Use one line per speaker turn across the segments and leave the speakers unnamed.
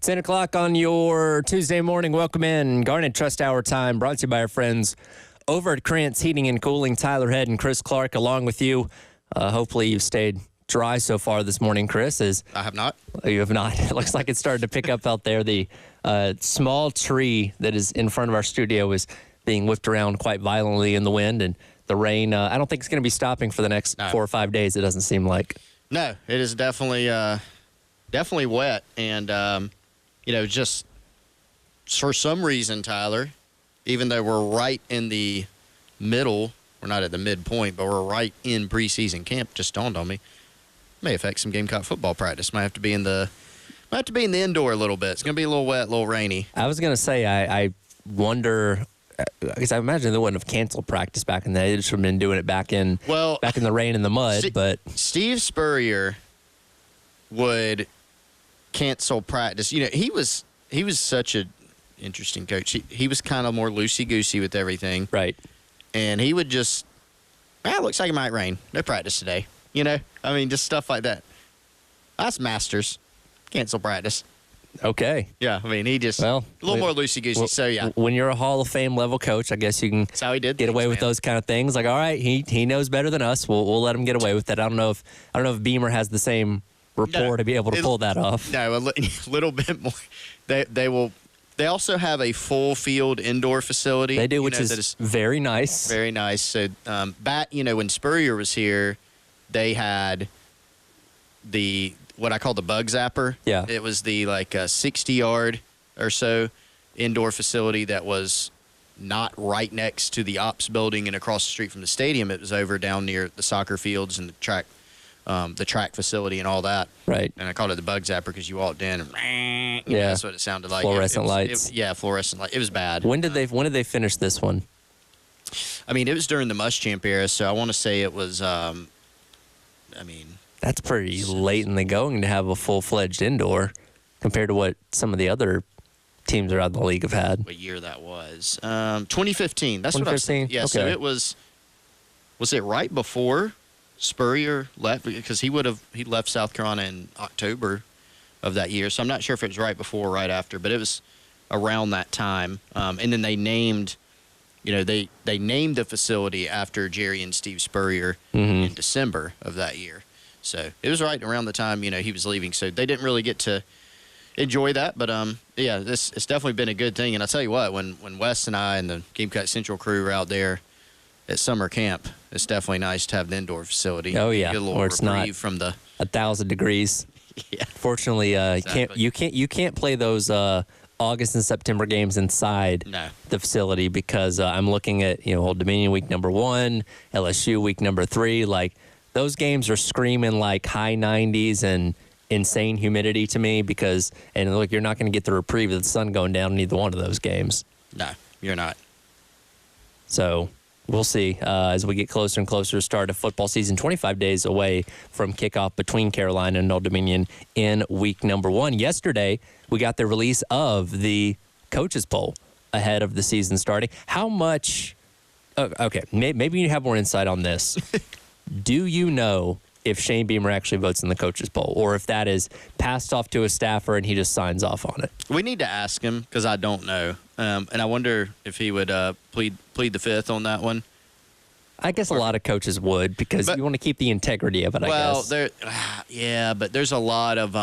10 o'clock on your Tuesday morning. Welcome in. Garnet Trust Hour time brought to you by our friends over at Krantz Heating and Cooling. Tyler Head and Chris Clark along with you. Hopefully you've stayed dry so far this morning, Chris.
I have not.
You have not. It looks like it started to pick up out there. The small tree that is in front of our studio is being whipped around quite violently in the wind, and the rain, I don't think it's going to be stopping for the next 4 or 5 days, it doesn't seem like.
No, it is definitely wet, and just for some reason, Tyler, even though we're right in the middle, we're not at the midpoint, but we're right in preseason camp, just dawned on me, may affect some Gamecock football practice. Might have to be in the indoor a little bit. It's going to be a little wet, a little rainy.
I was going to say, I wonder, because I imagine they wouldn't have canceled practice back in the day. They just would have been doing it back in the rain and the mud. But
Steve Spurrier would cancel practice. You know, he was such an interesting coach. He was kind of more loosey-goosey with everything.
Right.
And he would just, it looks like it might rain. No practice today. You know? I mean, just stuff like that. That's Masters. Cancel practice.
Okay.
Yeah, I mean, he just a little more loosey-goosey, so yeah.
When you're a Hall of Fame level coach, I guess you can
That's how he did
get away with those kind of things. Like, all right, he knows better than us. We'll let him get away with it. I don't know if Beamer has the same rapport to be able to pull that off.
No, a little bit more. They also have a full field indoor facility.
They do, which is very nice.
Very nice. So when Spurrier was here, they had what I call the bug zapper.
Yeah.
It was the 60-yard or so indoor facility that was not right next to the ops building and across the street from the stadium. It was over down near the soccer fields and the track facility and all that.
Right.
And I called it the bug zapper because you walked in and that's what it sounded like.
Fluorescent lights.
Fluorescent lights. It was bad.
When did they finish this one?
I mean, it was during the Muschamp era, so I want to say it was
that's pretty late in the going to have a full-fledged indoor compared to what some of the other teams around the league have had.
What year that was? 2015. That's
2015?
what I was saying. Yeah,
okay.
So it was it right before Spurrier left? Because he left South Carolina in October of that year. So I'm not sure if it was right before or right after, but it was around that time. And then they named, they named the facility after Jerry and Steve Spurrier in December of that year. So it was right around the time, he was leaving. So they didn't really get to enjoy that. But, it's definitely been a good thing. And I'll tell you what, when Wes and I and the Gamecock Central crew were out there at summer camp, it's definitely nice to have the indoor facility.
Oh, yeah.
Get a little
or it's not
from the
1,000 degrees.
Yeah.
Fortunately,
exactly.
you can't play those August and September games inside the facility because I'm looking at Old Dominion week number 1, LSU week number 3. Like those games are screaming like high 90s and insane humidity to me because look, you're not going to get the reprieve of the sun going down in either one of those games.
No, you're not.
So we'll see as we get closer and closer to start of football season. 25 days away from kickoff between Carolina and Old Dominion in week number 1. Yesterday, we got the release of the coaches poll ahead of the season starting. How much? Okay, maybe you have more insight on this. Do you know if Shane Beamer actually votes in the coaches poll, or if that is passed off to a staffer and he just signs off on it?
We need to ask him because I don't know, and I wonder if he would plead the fifth on that one.
I guess a lot of coaches would because you want to keep the integrity of it. I guess.
Well, but there's a lot of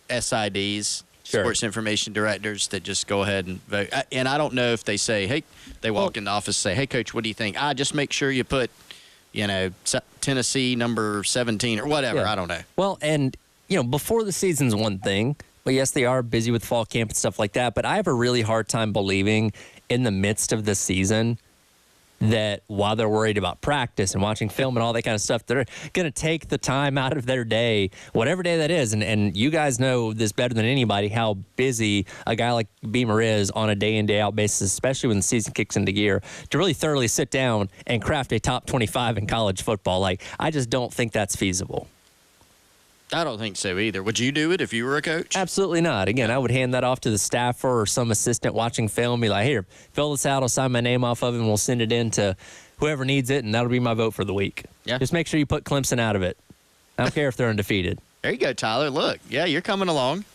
SIDs.
Sure.
Sports information directors that just go ahead and vote. And I don't know if they say, hey, they walk in the office and say, hey, coach, what do you think? Just make sure you put, Tennessee number 17 or whatever.
Yeah.
I don't know.
Well, and, before the season's one thing. Well, yes, they are busy with fall camp and stuff like that. But I have a really hard time believing in the midst of the season that while they're worried about practice and watching film and all that kind of stuff, they're going to take the time out of their day, whatever day that is. And you guys know this better than anybody, how busy a guy like Beamer is on a day-in, day-out basis, especially when the season kicks into gear, to really thoroughly sit down and craft a top 25 in college football. Like, I just don't think that's feasible.
I don't think so either. Would you do it if you were a coach?
Absolutely not. Again, I would hand that off to the staffer or some assistant watching film. Be like, here, fill this out. I'll sign my name off of it, and we'll send it in to whoever needs it, and that'll be my vote for the week.
Yeah.
Just make sure you put Clemson out of it. I don't care if they're undefeated.
There you go, Tyler. Look, yeah, you're coming along.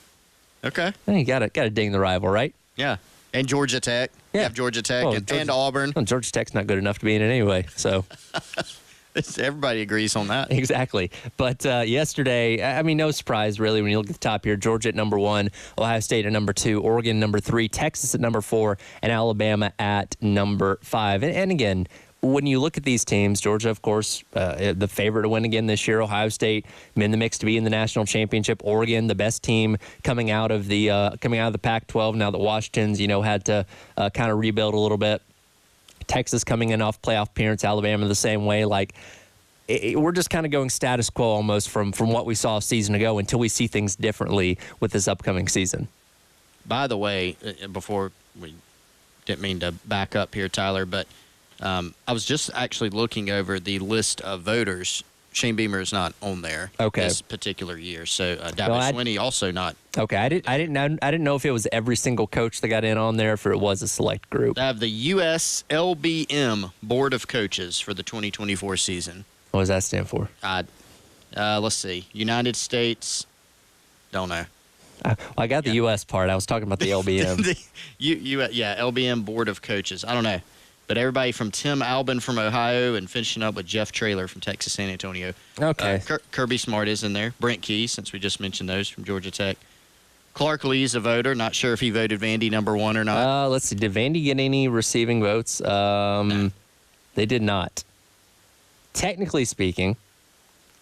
Okay.
You got to ding the rival, right?
Yeah. And Georgia Tech.
Yeah.
You have Georgia Tech
Well,
and Auburn.
Well, Georgia Tech's not good enough to be in it anyway, so.
Everybody agrees on that.
Exactly. But yesterday, I mean, no surprise, really, when you look at the top here. Georgia at number 1, Ohio State at number 2, Oregon number 3, Texas at number 4, and Alabama at number 5. And again, when you look at these teams, Georgia, of course, the favorite to win again this year. Ohio State in the mix to be in the national championship. Oregon, the best team coming out of the Pac-12. Now that Washington's had to kind of rebuild a little bit. Texas coming in off playoff appearance. Alabama the same way. We're just kind of going status quo almost from what we saw a season ago until we see things differently with this upcoming season.
By the way, before we didn't mean to back up here, Tyler, but I was just actually looking over the list of voters. Shane Beamer is not on there this particular year, so Dabo Swinney also not.
Okay, I didn't know if it was every single coach that got in on there, if it was a select group.
I have the USLBM Board of Coaches for the 2024 season.
What does that stand for?
Let's see. United States. Don't know.
I got the U.S. part. I was talking about the LBM.
LBM Board of Coaches. I don't know. But everybody from Tim Albin from Ohio and finishing up with Jeff Traylor from Texas San Antonio.
Okay.
Kirby Smart is in there. Brent Key, since we just mentioned those, from Georgia Tech. Clark Lee's a voter. Not sure if he voted Vandy number 1 or not.
Let's see. Did Vandy get any receiving votes?
No.
They did not. Technically speaking,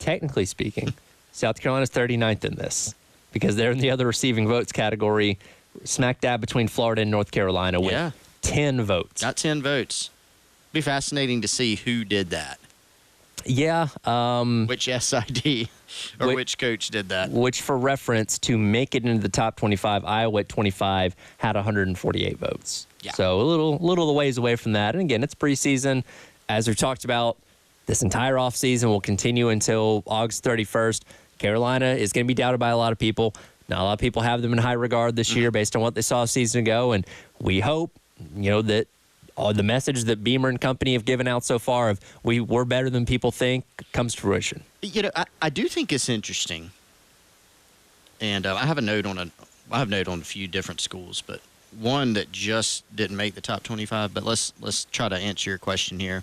South Carolina's 39th in this because they're in the other receiving votes category, smack dab between Florida and North Carolina with 10 votes.
Got 10 votes. Be fascinating to see who did that.
Yeah.
Which SID or which coach did that?
Which, for reference, to make it into the top 25, Iowa at 25 had 148 votes.
Yeah.
So a little the ways away from that. And again, it's preseason. As we talked about, this entire offseason will continue until August 31st. Carolina is going to be doubted by a lot of people. Not a lot of people have them in high regard this year based on what they saw a season ago. And we hope, that the message that Beamer and company have given out so far of we're better than people think comes to fruition.
I do think it's interesting. And I have a note on a few different schools, but one that just didn't make the top 25. But let's try to answer your question here.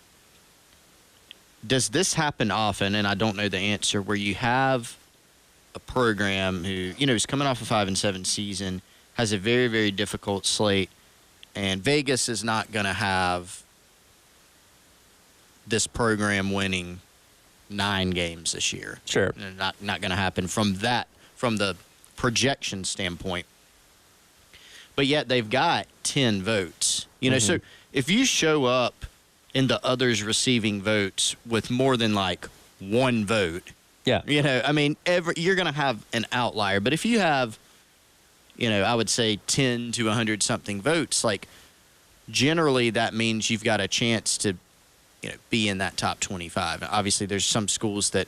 Does this happen often? And I don't know the answer. Where you have a program who is coming off a 5-7 season, has a very, very difficult slate, and Vegas is not going to have this program winning 9 games this year.
Sure,
not going to happen from the projection standpoint. But yet they've got 10 votes. So if you show up in the others receiving votes with more than 1 vote, you're going to have an outlier. But if you have, I would say 10 to 100 something votes, generally that means you've got a chance to, be in that top 25. Obviously, there's some schools that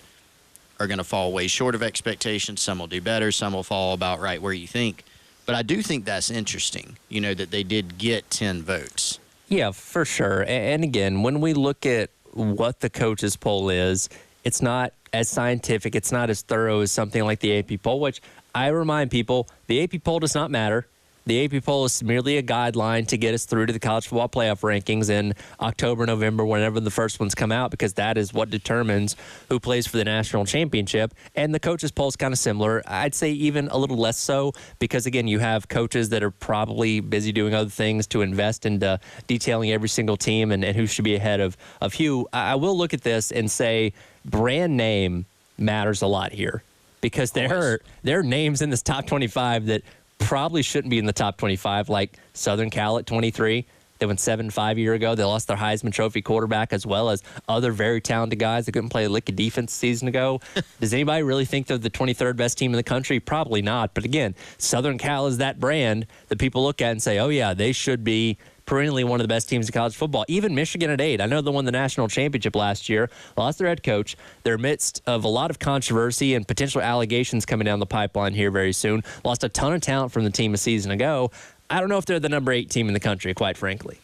are going to fall way short of expectations. Some will do better. Some will fall about right where you think. But I do think that's interesting, that they did get 10 votes.
Yeah, for sure. And again, when we look at what the coaches poll is, it's not as scientific. It's not as thorough as something like the AP poll, which I remind people, the AP poll does not matter. The AP poll is merely a guideline to get us through to the college football playoff rankings in October, November, whenever the first ones come out, because that is what determines who plays for the national championship. And the coaches poll is kind of similar. I'd say even a little less so because, again, you have coaches that are probably busy doing other things to invest into detailing every single team and who should be ahead of who. I will look at this and say brand name matters a lot here because there are names in this top 25 that probably shouldn't be in the top 25, like Southern Cal at 23. They went 7-5 a year ago. They lost their Heisman Trophy quarterback as well as other very talented guys that couldn't play a lick of defense a season ago. Does anybody really think they're the 23rd best team in the country? Probably not. But again, Southern Cal is that brand that people look at and say, oh, yeah, they should be perennially one of the best teams in college football. Even Michigan at 8. I know they won the national championship last year, lost their head coach. They're amidst of a lot of controversy and potential allegations coming down the pipeline here very soon. Lost a ton of talent from the team a season ago. I don't know if they're the number 8 team in the country, quite frankly.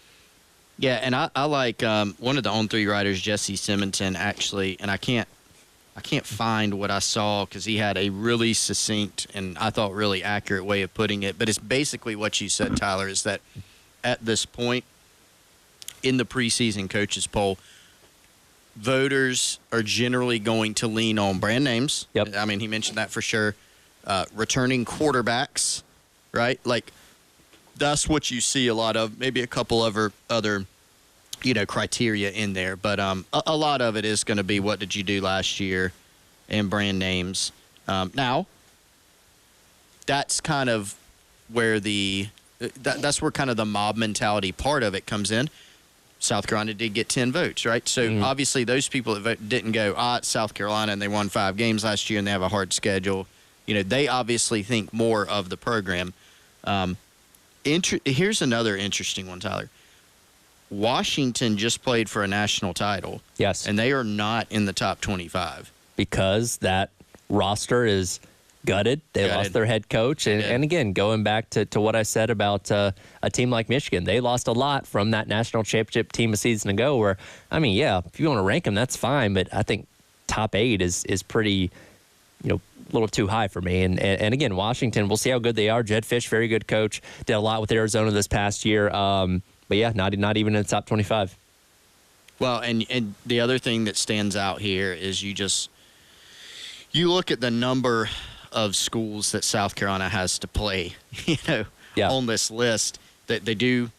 Yeah, and I like one of the On3 writers, Jesse Simonton, actually, and I can't I can't find what I saw because he had a really succinct and I thought really accurate way of putting it. But it's basically what you said, Tyler, is that at this point in the preseason coaches poll, voters are generally going to lean on brand names.
Yep.
I mean, he mentioned that for sure. Returning quarterbacks, right? Like, that's what you see a lot of. Maybe a couple of other, criteria in there. But a lot of it is going to be what did you do last year and brand names. Now, that's kind of where that's where kind of the mob mentality part of it comes in. South Carolina did get 10 votes, right? So obviously those people that didn't go, it's South Carolina and they won 5 games last year and they have a hard schedule. They obviously think more of the program. Here's another interesting one, Tyler. Washington just played for a national title.
Yes.
And they are not in the top 25.
Because that roster is gutted. They lost their head coach. And again, going back to what I said about a team like Michigan, they lost a lot from that national championship team a season ago where, I mean, yeah, if you want to rank them, that's fine. But I think top 8 is pretty, a little too high for me. And again, Washington, we'll see how good they are. Jed Fish, very good coach. Did a lot with Arizona this past year. But yeah, not even in the top 25.
Well, and the other thing that stands out here is you look at the number of schools that South Carolina has to play, on this list that they do.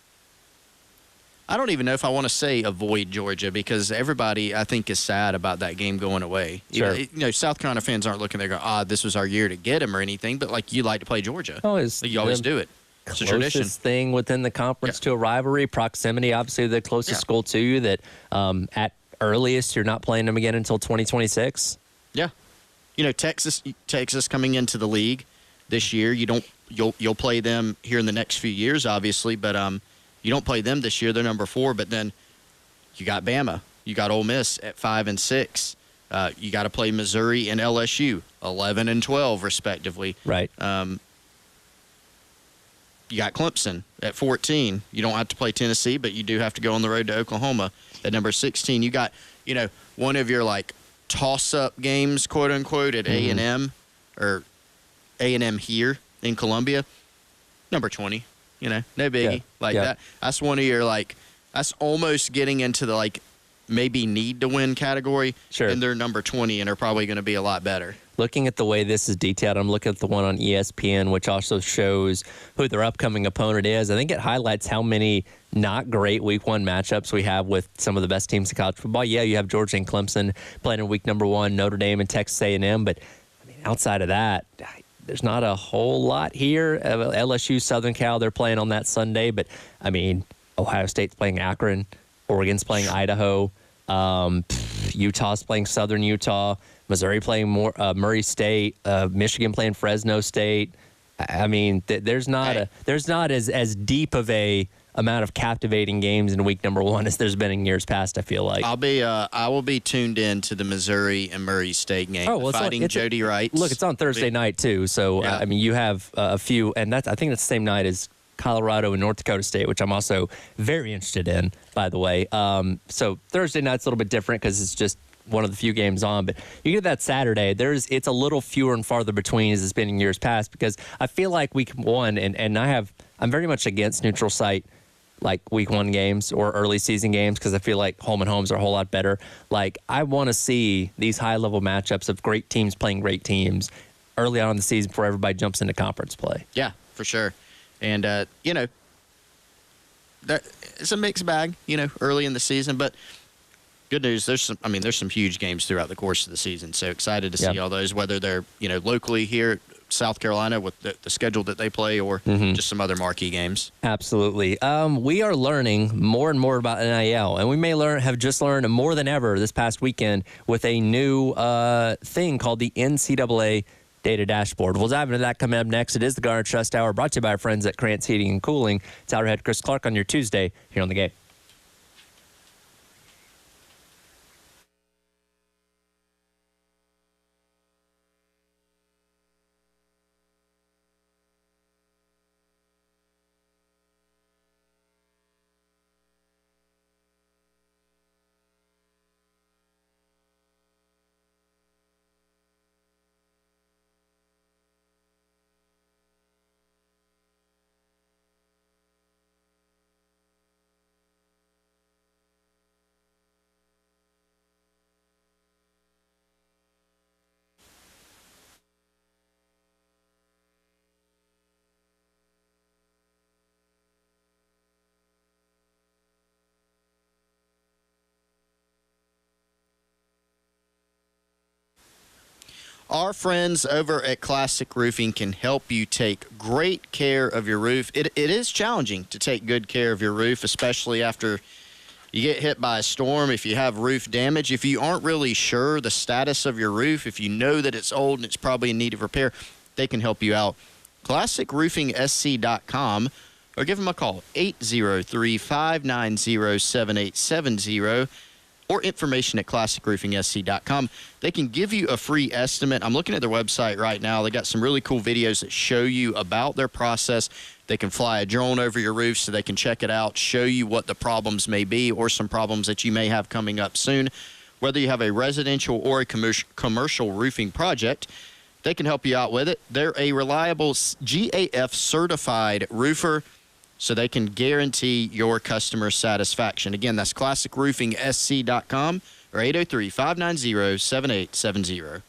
I don't even know if I want to say avoid Georgia because everybody, I think, is sad about that game going away.
Sure.
South Carolina fans aren't looking there going, this was our year to get them or anything, but like you like to play Georgia. You always do it. It's a tradition.
Closest thing within the conference to a rivalry, proximity, obviously the closest school to you that at earliest you're not playing them again until 2026.
Yeah. Texas coming into the league this year, you'll play them here in the next few years, obviously, but you don't play them this year. They're number 4, but then you got Bama, you got Ole Miss at 5 and 6. You got to play Missouri and LSU, 11 and 12 respectively.
Right.
You got Clemson at 14. You don't have to play Tennessee, but you do have to go on the road to Oklahoma at number 16. You got, one of your like toss-up games, quote unquote, at A&M or A&M here in Columbia, number 20. No biggie that. That's one of your that's almost getting into the maybe need to win category.
Sure.
And they're number 20 and are probably going to be a lot better.
Looking at the way this is detailed, I'm looking at the one on ESPN, which also shows who their upcoming opponent is. I think it highlights how many not great Week 1 matchups we have with some of the best teams in college football. Yeah, you have Georgia and Clemson playing in Week number 1, Notre Dame and Texas A&M, but I mean, outside of that, there's not a whole lot here. LSU, Southern Cal, they're playing on that Sunday, but I mean, Ohio State's playing Akron, Oregon's playing Idaho, Utah's playing Southern Utah. Missouri playing Murray State, Michigan playing Fresno State. I mean, there's not as deep of a amount of captivating games in Week number 1 as there's been in years past. I feel like
I will be tuned in to the Missouri and Murray State game. Fighting Jody Wright.
Look, it's on Thursday night too. So I mean, you have a few, and I think that's the same night as Colorado and North Dakota State, which I'm also very interested in, by the way. So Thursday night's a little bit different because it's just one of the few games on, but you get that Saturday, it's a little fewer and farther between as it's been in years past because I feel like Week 1, and I'm very much against neutral site like Week 1 games or early season games because I feel like home and homes are a whole lot better. Like, I want to see these high-level matchups of great teams playing great teams early on in the season before everybody jumps into conference play.
Yeah, for sure. And, it's a mixed bag, early in the season, but good news, there's some huge games throughout the course of the season. So excited to see all those, whether they're, locally here South Carolina with the schedule that they play or just some other marquee games.
Absolutely. We are learning more and more about NIL, and we may have just learned more than ever this past weekend with a new thing called the NCAA Data Dashboard. We'll dive into that coming up next. It is the Garnet Trust Hour, brought to you by our friends at Krantz Heating and Cooling. Tyler Head, Chris Clark on your Tuesday here on The Game.
Our friends over at Classic Roofing can help you take great care of your roof. It is challenging to take good care of your roof, especially after you get hit by a storm, if you have roof damage. If you aren't really sure the status of your roof, if you know that it's old and it's probably in need of repair, they can help you out. ClassicRoofingSC.com, or give them a call, 803-590-7870, or information at ClassicRoofingSC.com. They can give you a free estimate. I'm looking at their website right now. They got some really cool videos that show you about their process. They can fly a drone over your roof so they can check it out, show you what the problems may be or some problems that you may have coming up soon. Whether you have a residential or a commercial roofing project, they can help you out with it. They're a reliable GAF certified roofer, so they can guarantee your customer satisfaction. Again, that's ClassicRoofingSC.com or 803-590-7870.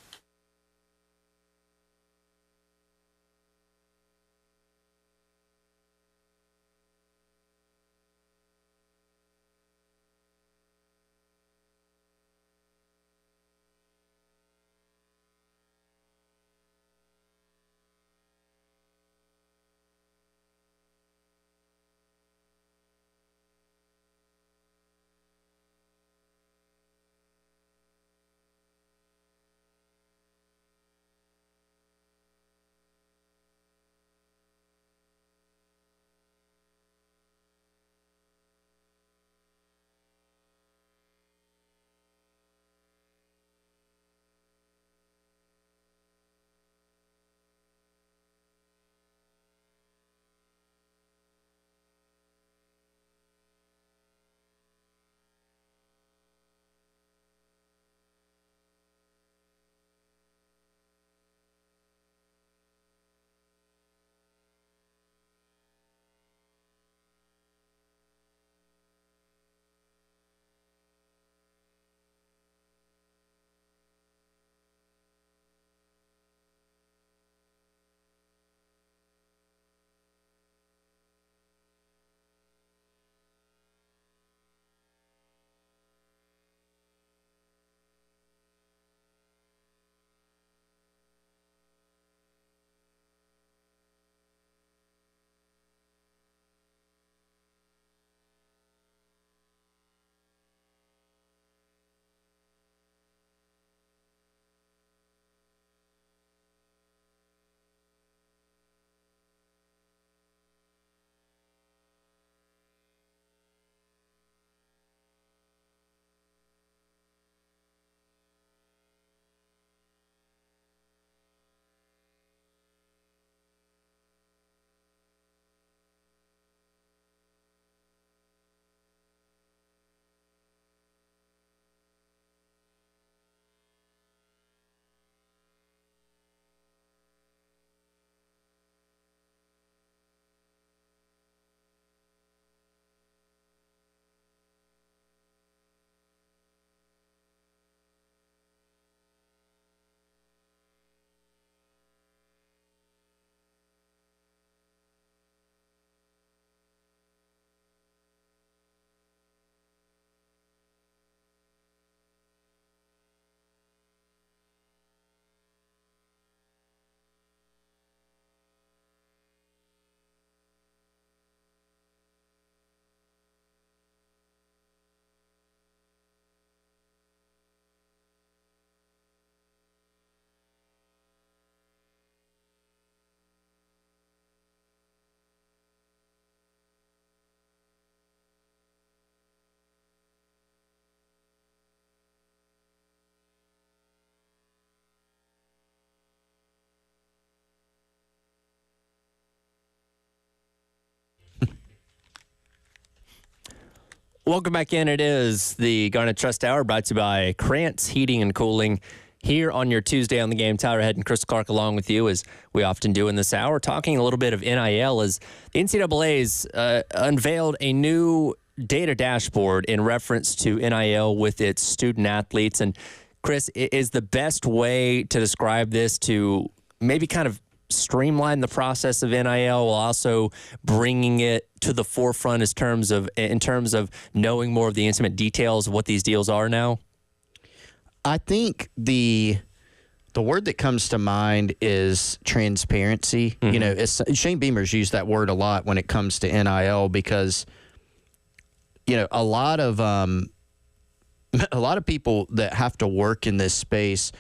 Welcome back in. It is the Garnet Trust Hour, brought to you by Krantz Heating and Cooling. Here on your Tuesday on the Game, Tyler Head and Chris Clark along with you, as we often do in this hour, talking a little bit of NIL, as the NCAA's unveiled a new data dashboard in reference to NIL with its student athletes. And Chris, is the best way to describe this to maybe kind of streamline the process of NIL while also bringing it to the forefront in terms of knowing more of the intimate details of what these deals are now?
I think the the word that comes to mind is transparency.
Mm-hmm.
Shane Beamer's used that word a lot when it comes to NIL because, a lot of people that have to work in this space,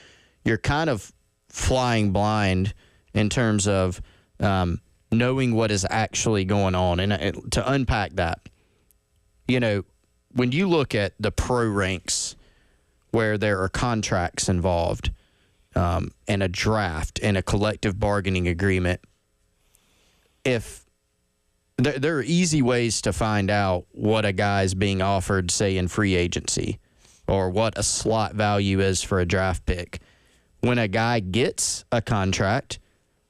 you're kind of flying blind in terms of knowing what is actually going on. And to unpack that, when you look at the pro ranks where there are contracts involved, and a draft and a collective bargaining agreement, if there are easy ways to find out what a guy's being offered, say, in free agency, or what a slot value is for a draft pick. When a guy gets a contract,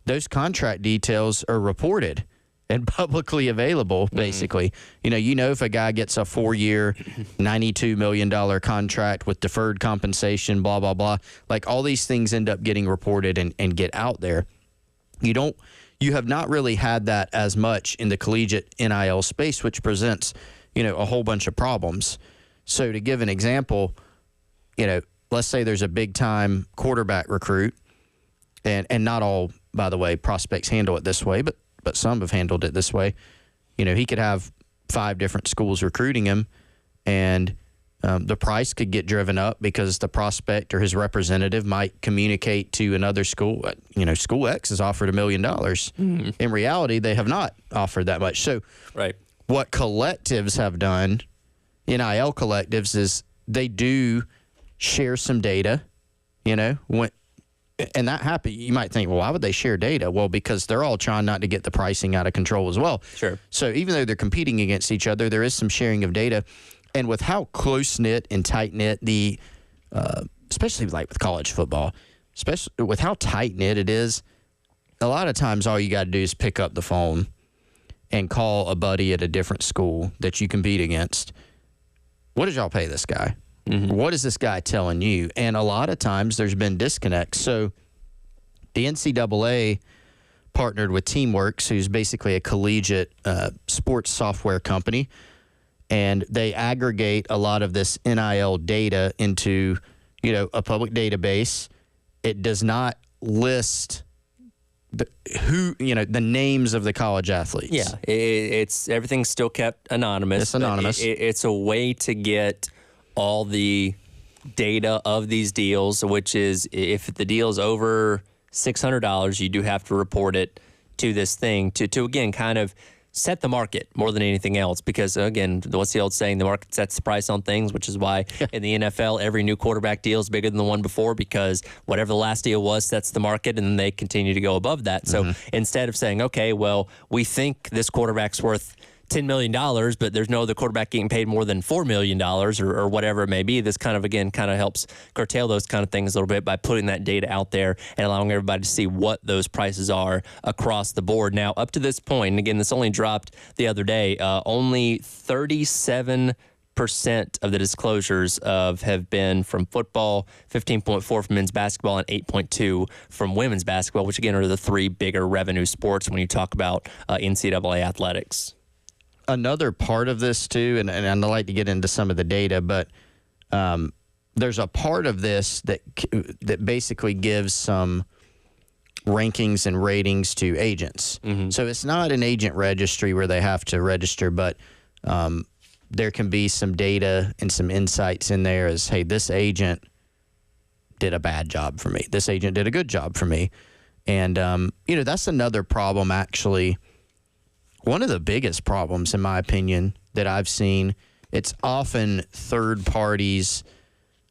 those contract details are reported and publicly available, basically. Mm-hmm. If a guy gets a 4-year, $92 million contract with deferred compensation, blah, blah, blah, like all these things end up getting reported and get out there. You have not really had that as much in the collegiate NIL space, which presents, a whole bunch of problems. So to give an example, let's say there's a big time quarterback recruit, and not all, by the way, prospects handle it this way, but some have handled it this way. He could have 5 different schools recruiting him, and the price could get driven up because the prospect or his representative might communicate to another school. School X has offered $1 million. Mm-hmm. In reality, they have not offered that much. So,
right.
What collectives have done, NIL collectives, is they do share some data. And that happens. You might think, well, why would they share data? Well, because they're all trying not to get the pricing out of control as well.
Sure.
So even though they're competing against each other, there is some sharing of data. And with how close-knit and tight-knit especially like with college football, especially with how tight-knit it is, a lot of times all you got to do is pick up the phone and call a buddy at a different school that you compete against. What did y'all pay this guy? Mm-hmm. What is this guy telling you? And a lot of times there's been disconnects. So the NCAA partnered with Teamworks, who's basically a collegiate sports software company, and they aggregate a lot of this NIL data into, a public database. It does not list the names of the college athletes.
Yeah, it's everything's still kept anonymous.
It's anonymous.
It's a way to get all the data of these deals, which is if the deal is over $600, you do have to report it to this thing to again kind of set the market more than anything else, because again, what's the old saying, the market sets the price on things, which is why in the NFL every new quarterback deal is bigger than the one before, because whatever the last deal was sets the market and then they continue to go above that. Mm-hmm. So instead of saying, okay, well, we think this quarterback's worth $10 million, but there's no other quarterback getting paid more than $4 million or whatever it may be. This kind of, again, kind of helps curtail those kind of things a little bit by putting that data out there and allowing everybody to see what those prices are across the board. Now, up to this point, and again, this only dropped the other day, only 37% of the disclosures have been from football, 15.4 from men's basketball, and 8.2 from women's basketball, which again are the 3 bigger revenue sports when you talk about NCAA athletics.
Another part of this too, and I'd like to get into some of the data, but there's a part of this that basically gives some rankings and ratings to agents. Mm-hmm. So it's not an agent registry where they have to register, but there can be some data and some insights in there as, hey, this agent did a bad job for me. This agent did a good job for me. And, that's another problem, actually. One of the biggest problems, in my opinion, that I've seen, it's often third parties.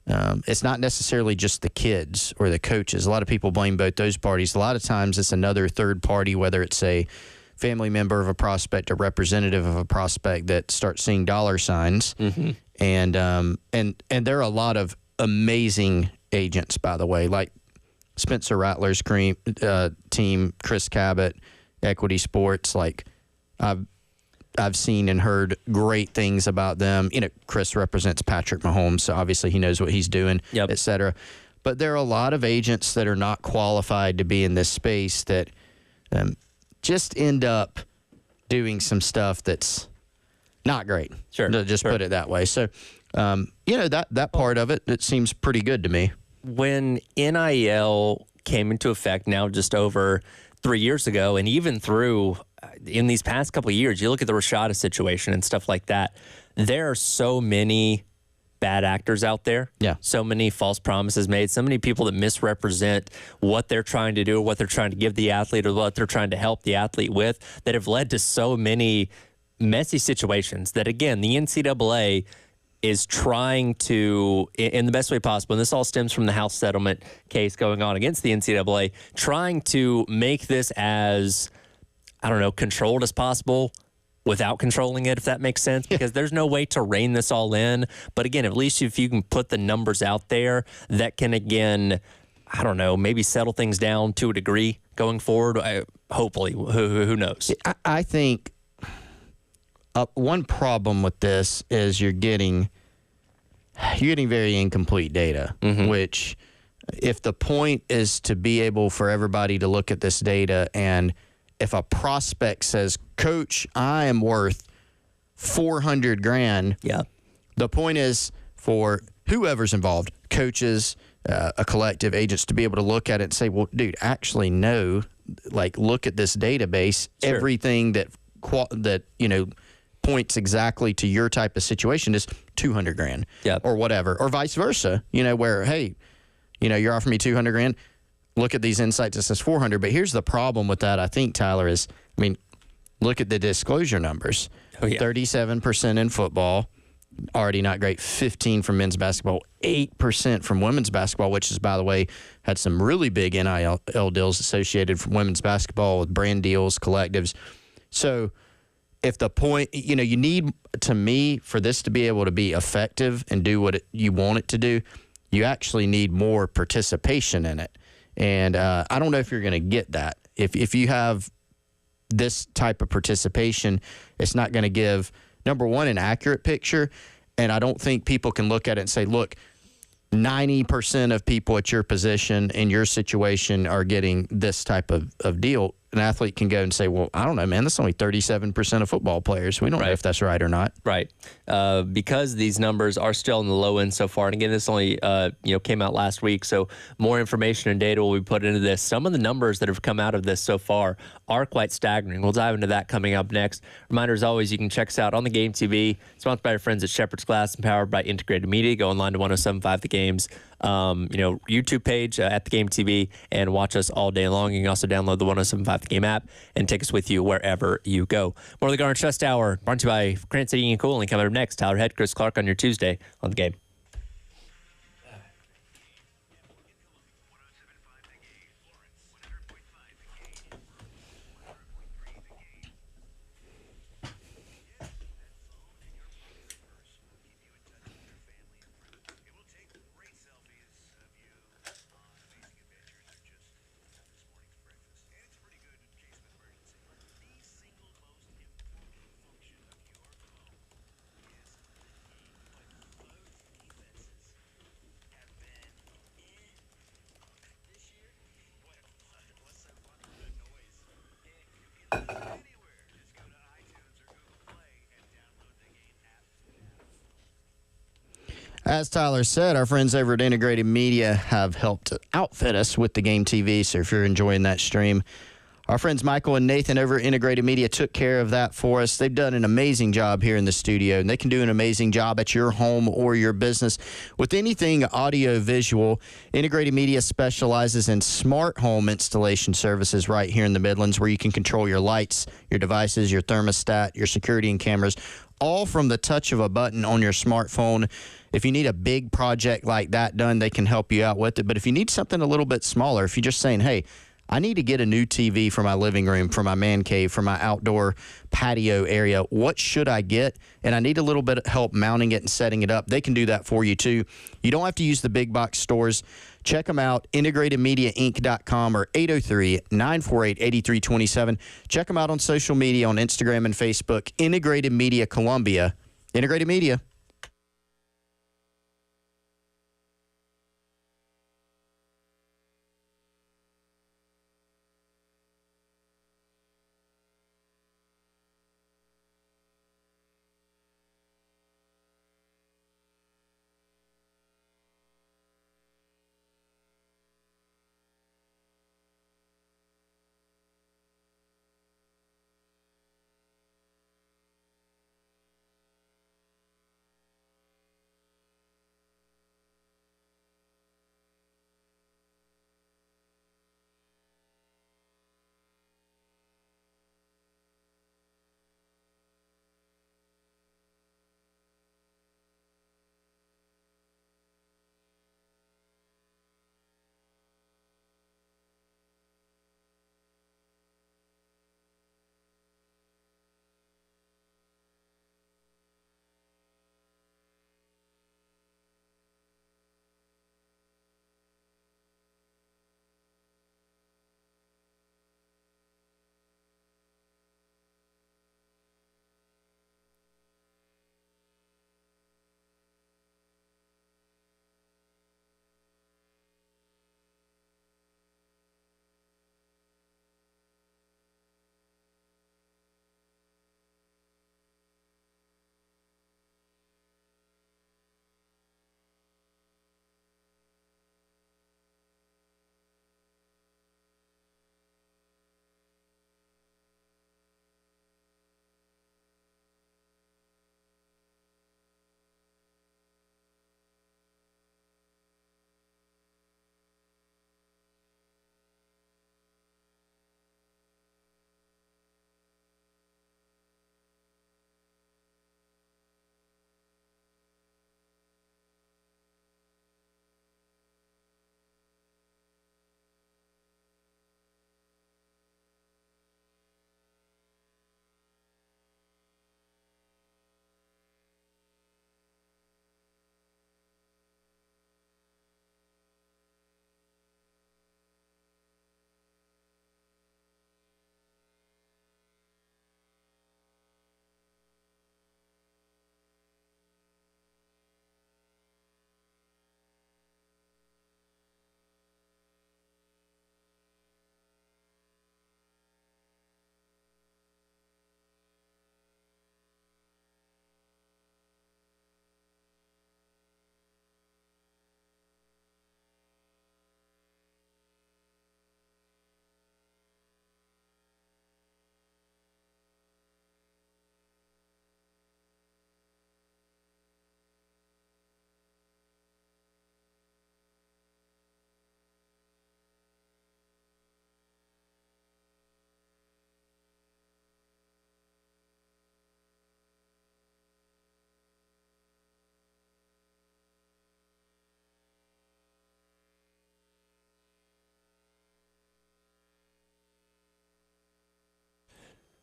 It's not necessarily just the kids or the coaches. A lot of people blame both those parties. A lot of times it's another third party, whether it's a family member of a prospect, a representative of a prospect, that starts seeing dollar signs. Mm-hmm. And there are a lot of amazing agents, by the way, like Spencer Rattler's team, Chris Cabot, Equity Sports. Like I've seen and heard great things about them. Chris represents Patrick Mahomes, so obviously he knows what he's doing, yep, et cetera. But there are a lot of agents that are not qualified to be in this space that just end up doing some stuff that's not great. Sure. To just put it that way. So, that part of it seems pretty good to me.
when NIL came into effect now just over 3 years ago, and even through in these past couple of years, you look at the Rashada situation and stuff like that, there are so many bad actors out there.
Yeah.
So many false promises made, so many people that misrepresent what they're trying to do, what they're trying to give the athlete, or what they're trying to help the athlete with, that have led to so many messy situations that, again, the NCAA is trying to, in the best way possible, and this all stems from the House settlement case going on against the NCAA, trying to make this as, I don't know, controlled as possible without controlling it, if that makes sense, because there's no way to rein this all in. But again, at least if you can put the numbers out there, that can, again, I don't know, maybe settle things down to a degree going forward. Hopefully, who knows?
I think one problem with this is you're getting very incomplete data, which if the point is to be able for everybody to look at this data, and if a prospect says, Coach, I am worth $400,000.
Yeah.
The point is for whoever's involved, coaches, a collective, agents, to be able to look at it and say, well, dude, actually no, like look at this database,
Sure.
everything that points exactly to your type of situation is $200,000 or whatever, or vice versa, where, hey, you're offering me $200,000. Look at these insights. It says 400. But here's the problem with that, I think, Tyler, is, look at the disclosure numbers.
Oh, yeah.
37% in football, already not great. 15% from men's basketball, 8% from women's basketball, which is, by the way, had some really big NIL deals associated from women's basketball with brand deals, collectives. So if the point, you need, to me, for this to be able to be effective and do what you want it to do, you actually need more participation in it. And I don't know if you're going to get that. If you have this type of participation, it's not going to give, number one, an accurate picture. And I don't think people can look at it and say, look, 90% of people at your position in your situation are getting this type of deal. An athlete can go and say, well, I don't know, man, that's only 37% of football players. We don't know if that's right or not.
Right. Because these numbers are still in the low end so far. And again, this only came out last week. So more information and data will be put into this. Some of the numbers that have come out of this so far are quite staggering. We'll dive into that coming up next. Reminder, as always, you can check us out on the Game TV, sponsored by our friends at Shepherd's Glass and powered by Integrated Media. Go online to 1075 The Game's YouTube page at the Game TV and watch us all day long. You can also download the 1075 The Game app and take us with you wherever you go. More of the Garnet Trust Hour, brought to you by Grant City and Cooling. Coming up next, Tyler Head, Chris Clark on your Tuesday on The Game.
As Tyler said, our friends over at Integrated Media have helped outfit us with the Game TV. So if you're enjoying that stream, our friends Michael and Nathan over at Integrated Media took care of that for us. They've done an amazing job here in the studio, and they can do an amazing job at your home or your business with anything audio visual. Integrated Media specializes in smart home installation services right here in the Midlands, where you can control your lights, your devices, your thermostat, your security and cameras, all from the touch of a button on your smartphone. If you need a big project like that done, they can help you out with it. But if you need something a little bit smaller, if you're just saying, hey, I need to get a new TV for my living room, for my man cave, for my outdoor patio area, what should I get? And I need a little bit of help mounting it and setting it up. They can do that for you too. You don't have to use the big box stores. Check them out, integratedmediainc.com or 803-948-8327. Check them out on social media on Instagram and Facebook, Integrated Media Columbia. Integrated Media.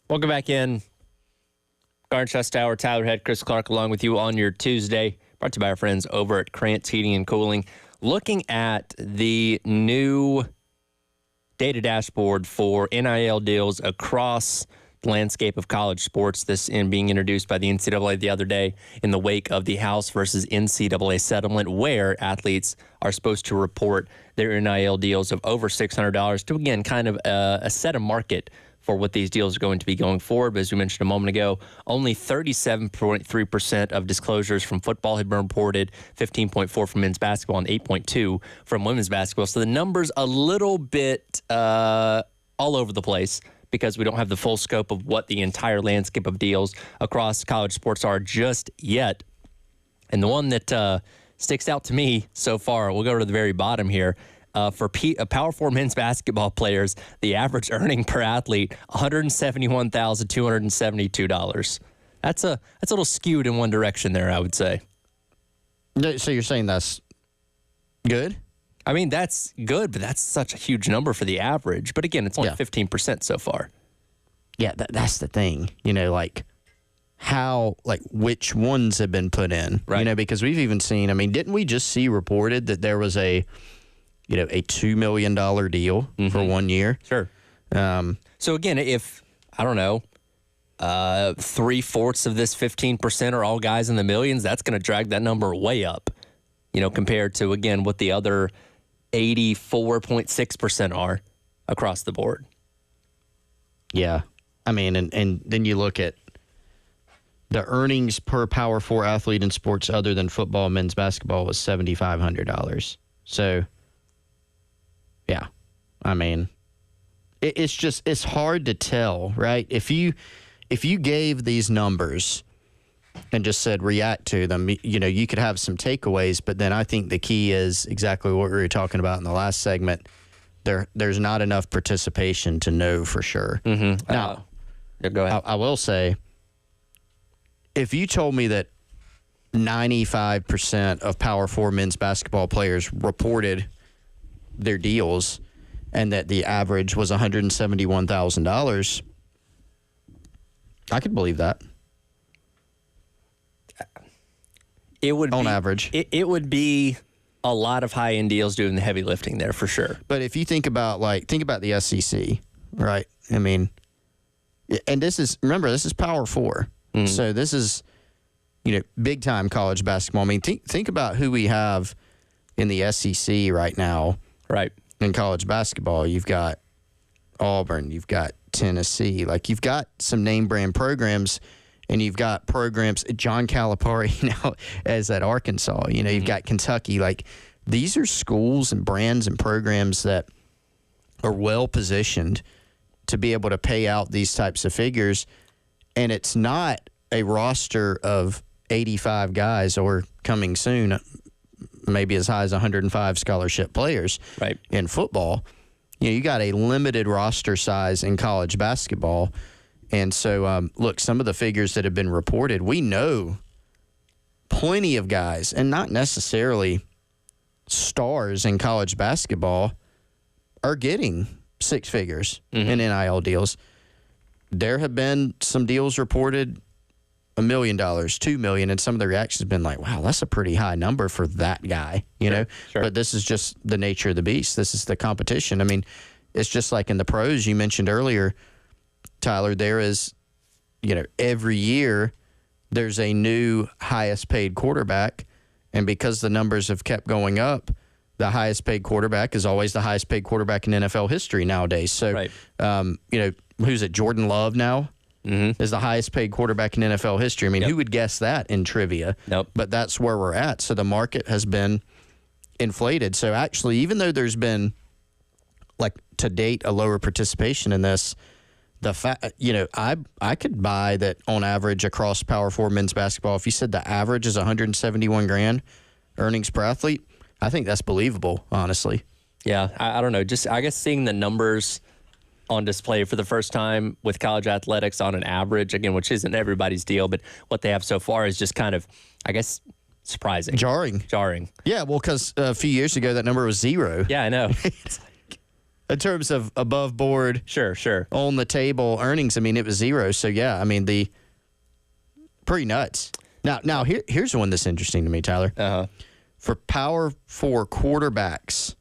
Welcome back in. Garnet Chestauer, Tyler Head, Chris Clark along with you on your Tuesday. Brought to you by our friends over at Krantz Heating and Cooling. Looking at the new data dashboard for NIL deals across the landscape of college sports. This in being introduced by the NCAA the other day in the wake of the House versus NCAA settlement, where athletes are supposed to report their NIL deals of over $600 to, again, kind of set a market for what these deals are going to be going forward. But as we mentioned a moment ago, only 37.3% of disclosures from football had been reported, 15.4% from men's basketball, and 8.2% from women's basketball. So the numbers a little bit all over the place because we don't have the full scope of what the entire landscape of deals across college sports are just yet. And the one that sticks out to me so far, we'll go to the very bottom here. For Power 4 men's basketball players, the average earning per athlete, $171,272. That's a little skewed in one direction there, I would say.
So you're saying that's good?
I mean, that's good, but that's such a huge number for the average. But again, it's only 15% so far.
Yeah, that's the thing. Which ones have been put in?
Right.
Because we've even seen, didn't we just see reported that there was a $2 million deal for 1 year?
Sure. So again, if, I don't know, 3/4 of this 15% are all guys in the millions, that's going to drag that number way up, compared to, again, what the other 84.6% are across the board.
Yeah. And then you look at the earnings per Power 4 athlete in sports other than football and men's basketball was $7,500. So, yeah, it's hard to tell, right? If you gave these numbers and just said react to them, you could have some takeaways. But then I think the key is exactly what we were talking about in the last segment. There's not enough participation to know for sure.
Mm-hmm.
Now,
go ahead.
I will say, if you told me that 95% of Power 4 men's basketball players reported their deals and that the average was $171,000, I could believe that.
It would
on
be,
average.
It would be a lot of high-end deals doing the heavy lifting there for sure.
But if you think about the SEC, right? And this is Power 4. Mm-hmm. So this is, big time college basketball. Think about who we have in the SEC right now.
Right.
In college basketball, you've got Auburn, you've got Tennessee. You've got some name brand programs, and you've got programs. John Calipari now as at Arkansas. You've got Kentucky. These are schools and brands and programs that are well positioned to be able to pay out these types of figures. And it's not a roster of 85 guys or coming soon, maybe as high as 105 scholarship players in football. You got a limited roster size in college basketball. And so, look, some of the figures that have been reported, we know plenty of guys, and not necessarily stars in college basketball, are getting six figures in NIL deals. There have been some deals reported $1 million, $2 million, and some of the reactions have been like, wow, that's a pretty high number for that guy, you know?
Sure.
But this is just the nature of the beast. This is the competition. It's just like in the pros you mentioned earlier, Tyler, there is, every year there's a new highest paid quarterback. And because the numbers have kept going up, the highest paid quarterback is always the highest paid quarterback in NFL history nowadays. So, who's it? Jordan Love now is the highest paid quarterback in NFL history. Who would guess that in trivia?
Nope.
But that's where we're at. So the market has been inflated. So actually, even though there's been, to date, a lower participation in this, the fact, I could buy that on average across Power 4 men's basketball. If you said the average is $171,000 earnings per athlete, I think that's believable, honestly.
Yeah, I don't know. Just, I guess, seeing the numbers on display for the first time with college athletics on an average, again, which isn't everybody's deal, but what they have so far is just kind of, I guess, surprising.
Jarring.
Yeah, well,
because a few years ago, that number was 0.
Yeah, I know.
in terms of above board,
Sure.
on the table earnings, I mean, it was zero. So, yeah, I mean, pretty nuts. Now here's one that's interesting to me, Tyler.
Uh-huh.
For Power 4 quarterbacks,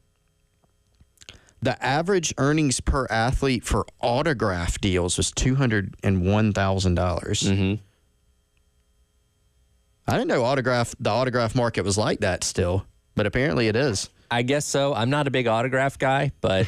the average earnings per athlete for autograph deals was $201,000.
Mm-hmm.
I didn't know the autograph market was like that still, but apparently it is.
I guess so. I'm not a big autograph guy, but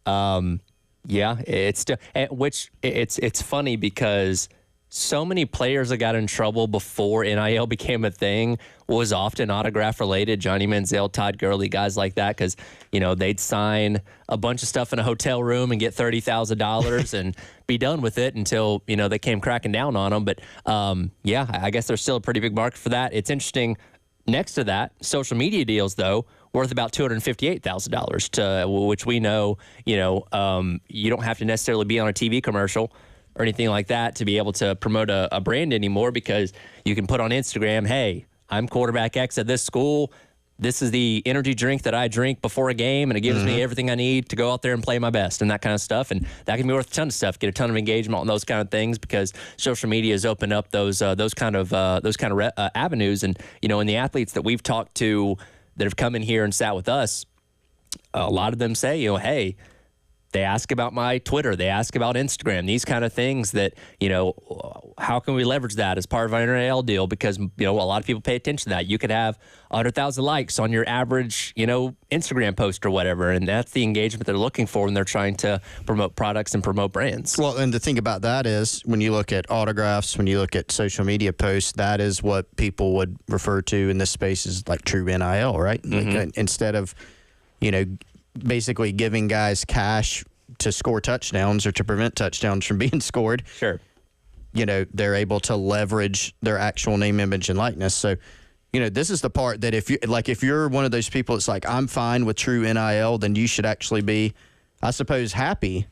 yeah, it's still, it's funny because so many players that got in trouble before NIL became a thing was often autograph related. Johnny Manziel, Todd Gurley, guys like that, because they'd sign a bunch of stuff in a hotel room and get $30,000 and be done with it until they came cracking down on them. But yeah, I guess there's still a pretty big market for that. It's interesting. Next to that, social media deals though worth about $258,000, to which we know you don't have to necessarily be on a TV commercial or anything like that to be able to promote a brand anymore, because you can put on Instagram, hey, I'm quarterback X at this school. This is the energy drink that I drink before a game, and it gives me everything I need to go out there and play my best and that kind of stuff. And that can be worth a ton of stuff. Get a ton of engagement on those kind of things because social media has opened up those kind of avenues. And in the athletes that we've talked to that have come in here and sat with us, a lot of them say, hey, they ask about my Twitter. They ask about Instagram, these kind of things that, how can we leverage that as part of our NIL deal? Because, a lot of people pay attention to that. You could have 100,000 likes on your average, Instagram post or whatever. And that's the engagement they're looking for when they're trying to promote products and promote brands.
Well, and the thing about that is when you look at autographs, when you look at social media posts, that is what people would refer to in this space as like true NIL, right? Like, instead of, basically giving guys cash to score touchdowns or to prevent touchdowns from being scored.
Sure.
They're able to leverage their actual name, image, and likeness. So, this is the part that if you're one of those people that's like, I'm fine with true NIL, then you should actually be, I suppose, happy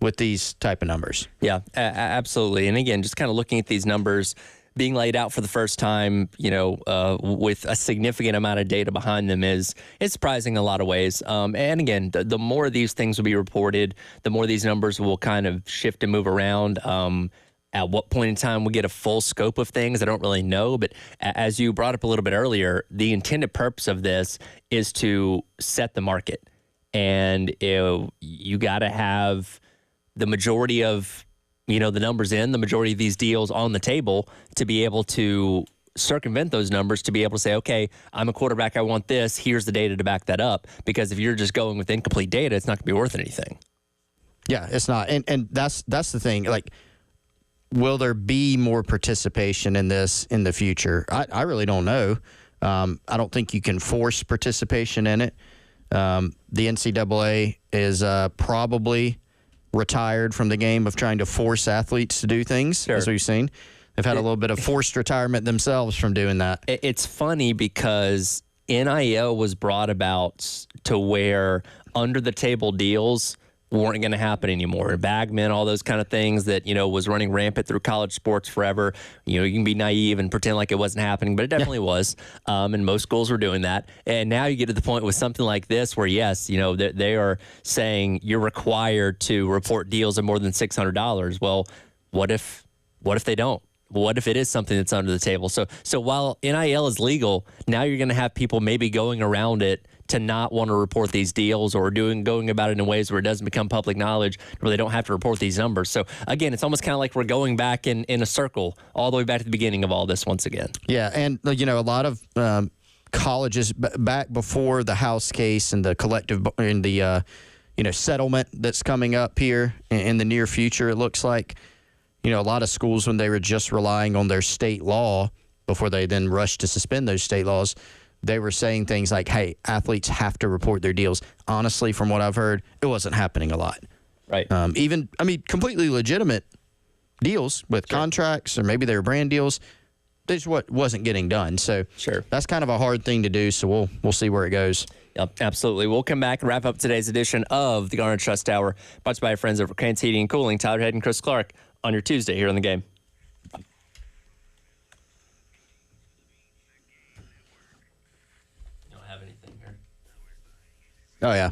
with these type of numbers.
Yeah, absolutely. And again, just kind of looking at these numbers being laid out for the first time, with a significant amount of data behind them it's surprising in a lot of ways. And again, the more of these things will be reported, the more these numbers will kind of shift and move around. At what point in time we get a full scope of things, I don't really know. But as you brought up a little bit earlier, the intended purpose of this is to set the market. And you got to have the majority of the numbers the majority of these deals on the table to be able to circumvent those numbers, to be able to say, okay, I'm a quarterback, I want this, here's the data to back that up. Because if you're just going with incomplete data, it's not going to be worth anything.
Yeah, it's not. And that's the thing. Like, will there be more participation in this in the future? I really don't know. I don't think you can force participation in it. The NCAA is probably retired from the game of trying to force athletes to do things, as we've seen. They've had a little bit of forced retirement themselves from doing that.
It's funny because NIL was brought about to where under-the-table deals weren't going to happen anymore. Bagmen, all those kind of things that, was running rampant through college sports forever. You can be naive and pretend like it wasn't happening, but it definitely was. And most schools were doing that. And now you get to the point with something like this where, yes, they are saying you're required to report deals of more than $600. Well, what if they don't? What if it is something that's under the table? So while NIL is legal, now you're going to have people maybe going around it to not want to report these deals or going about it in ways where it doesn't become public knowledge, where they don't have to report these numbers. So again, it's almost kind of like we're going back in a circle all the way back to the beginning of all this once again.
Yeah, and a lot of colleges back before the House case and the collective and the settlement that's coming up here in the near future, it looks like. A lot of schools, when they were just relying on their state law before they then rushed to suspend those state laws, they were saying things like, hey, athletes have to report their deals. Honestly, from what I've heard, it wasn't happening a lot.
Right.
Completely legitimate deals with contracts, or maybe they were brand deals. This wasn't getting done. So that's kind of a hard thing to do. So we'll see where it goes.
Yep, absolutely. We'll come back and wrap up today's edition of the Garnet Trust Hour, brought to you by our friends over at Crane's Heating and Cooling, Tyler Head and Chris Clark, on your Tuesday here on the Game.
Oh, yeah.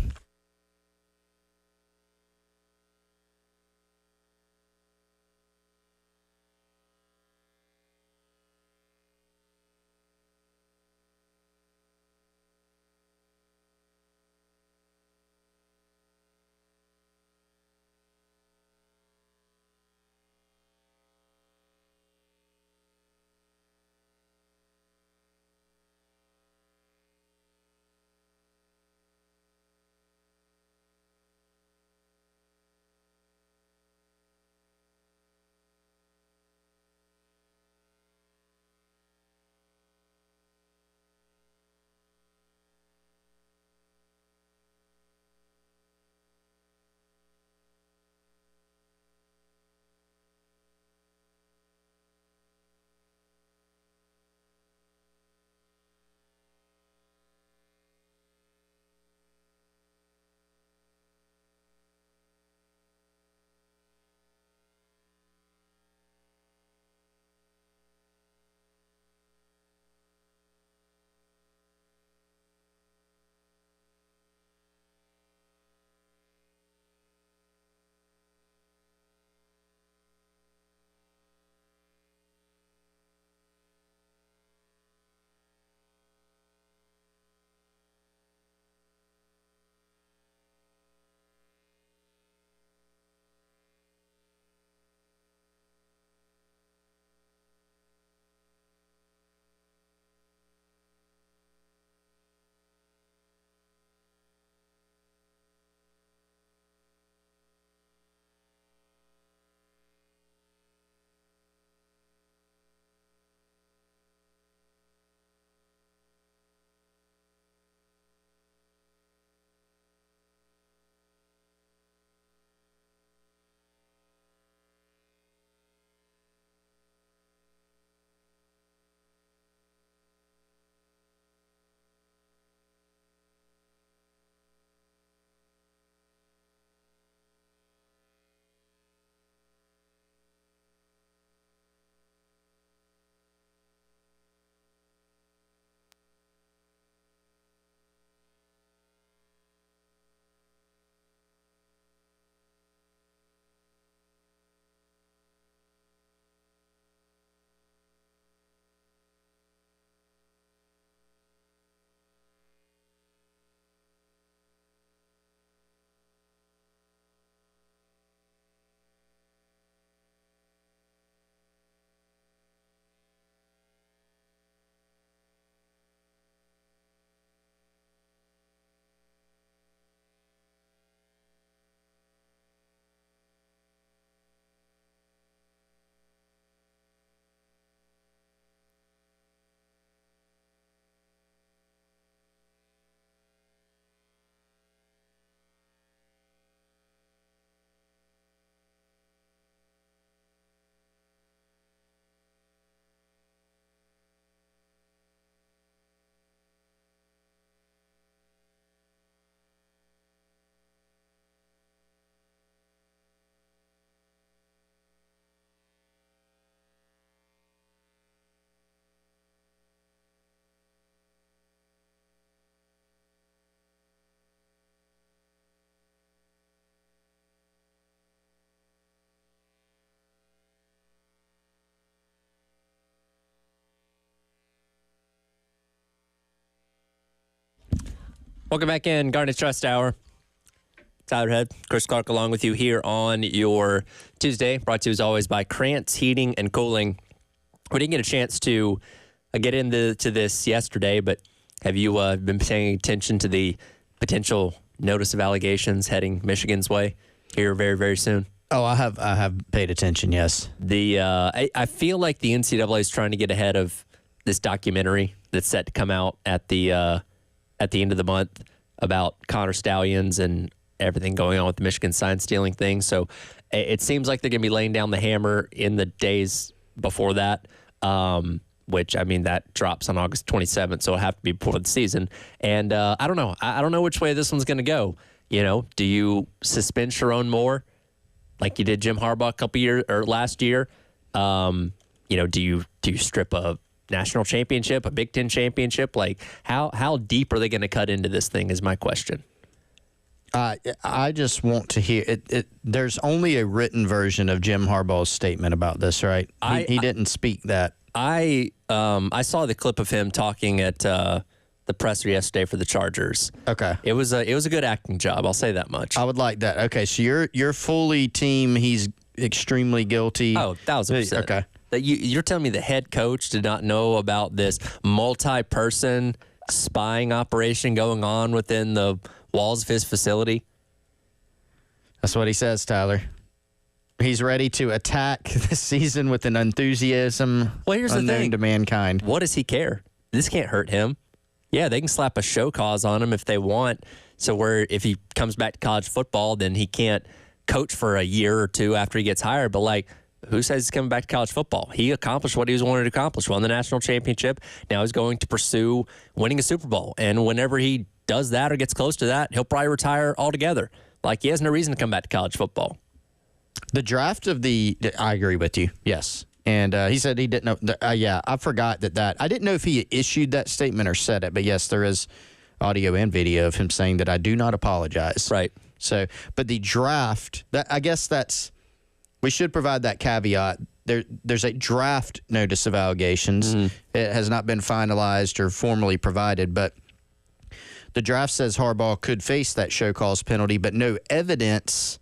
Welcome back in, Garnet Trust Hour. Tyler Head, Chris Clark along with you here on your Tuesday, brought to you as always by Krantz Heating and Cooling. We didn't get a chance to get into this yesterday, but have you been paying attention to the potential notice of allegations heading Michigan's way here very, very soon?
Oh, I have paid attention, yes.
I feel like the NCAA is trying to get ahead of this documentary that's set to come out at the end of the month about Connor Stallions and everything going on with the Michigan sign stealing thing. So it seems like they're going to be laying down the hammer in the days before that, which, I mean, that drops on August 27th, so it'll have to be before the season. And I don't know. I don't know which way this one's going to go. You know, do you suspend Sharon Moore like you did Jim Harbaugh a couple years or last year? You know, do you strip a national championship, a Big Ten championship? Like, how deep are they going to cut into this thing is my question.
I just want to hear it. There's only a written version of Jim Harbaugh's statement about this, right? He didn't speak that.
I saw the clip of him talking at the presser yesterday for the Chargers.
Okay.
It was a good acting job. I'll say that much.
I would like that. Okay, so you're fully team. He's extremely guilty.
Oh, 1,000%.
Okay.
That you're telling me the head coach did not know about this multi-person spying operation going on within the walls of his facility?
That's what he says, Tyler. He's ready to attack this season with an enthusiasm
here's the
unknown
thing.
to mankind.
What does he care? This can't hurt him. Yeah, they can slap a show cause on him if they want. So where if he comes back to college football, then he can't coach for a year or two after he gets hired. But like, who says he's coming back to college football? He accomplished what he was wanting to accomplish. Won the national championship. Now he's going to pursue winning a Super Bowl. And whenever he does that or gets close to that, he'll probably retire altogether. Like, he has no reason to come back to college football.
The draft of I agree with you. Yes. And he said he didn't know. Yeah, I forgot that. I didn't know if he issued that statement or said it, but yes, there is audio and video of him saying that I do not apologize.
Right.
So, but the draft, I guess we should provide that caveat. There's a draft notice of allegations. Mm-hmm. It has not been finalized or formally provided, but the draft says Harbaugh could face that show cause penalty, but no evidence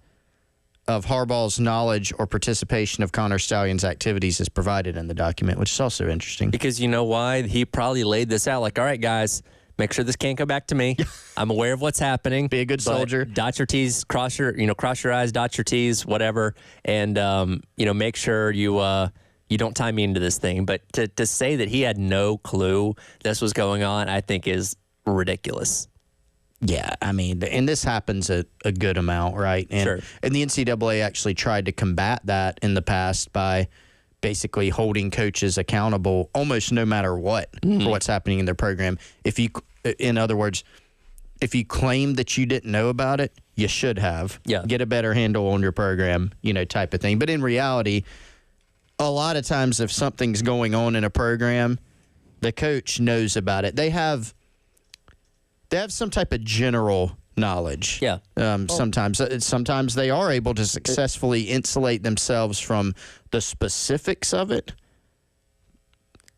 of Harbaugh's knowledge or participation of Connor Stalions' activities is provided in the document, which is also interesting.
Because you know why? He probably laid this out like, all right, guys, make sure this can't come back to me. I'm aware of what's happening.
Be a good soldier.
Dot your T's, cross your eyes, dot your T's, whatever. And, make sure you don't tie me into this thing. But to say that he had no clue this was going on, I think is ridiculous.
Yeah, I mean, and this happens a good amount, right? And,
sure.
And the NCAA actually tried to combat that in the past by basically holding coaches accountable almost no matter what for what's happening in their program. In other words, if you claim that you didn't know about it, you should have.
Yeah.
Get a better handle on your program, type of thing. But in reality, a lot of times if something's going on in a program, the coach knows about it. They have some type of general knowledge.
Yeah.
Sometimes they are able to successfully insulate themselves from the specifics of it,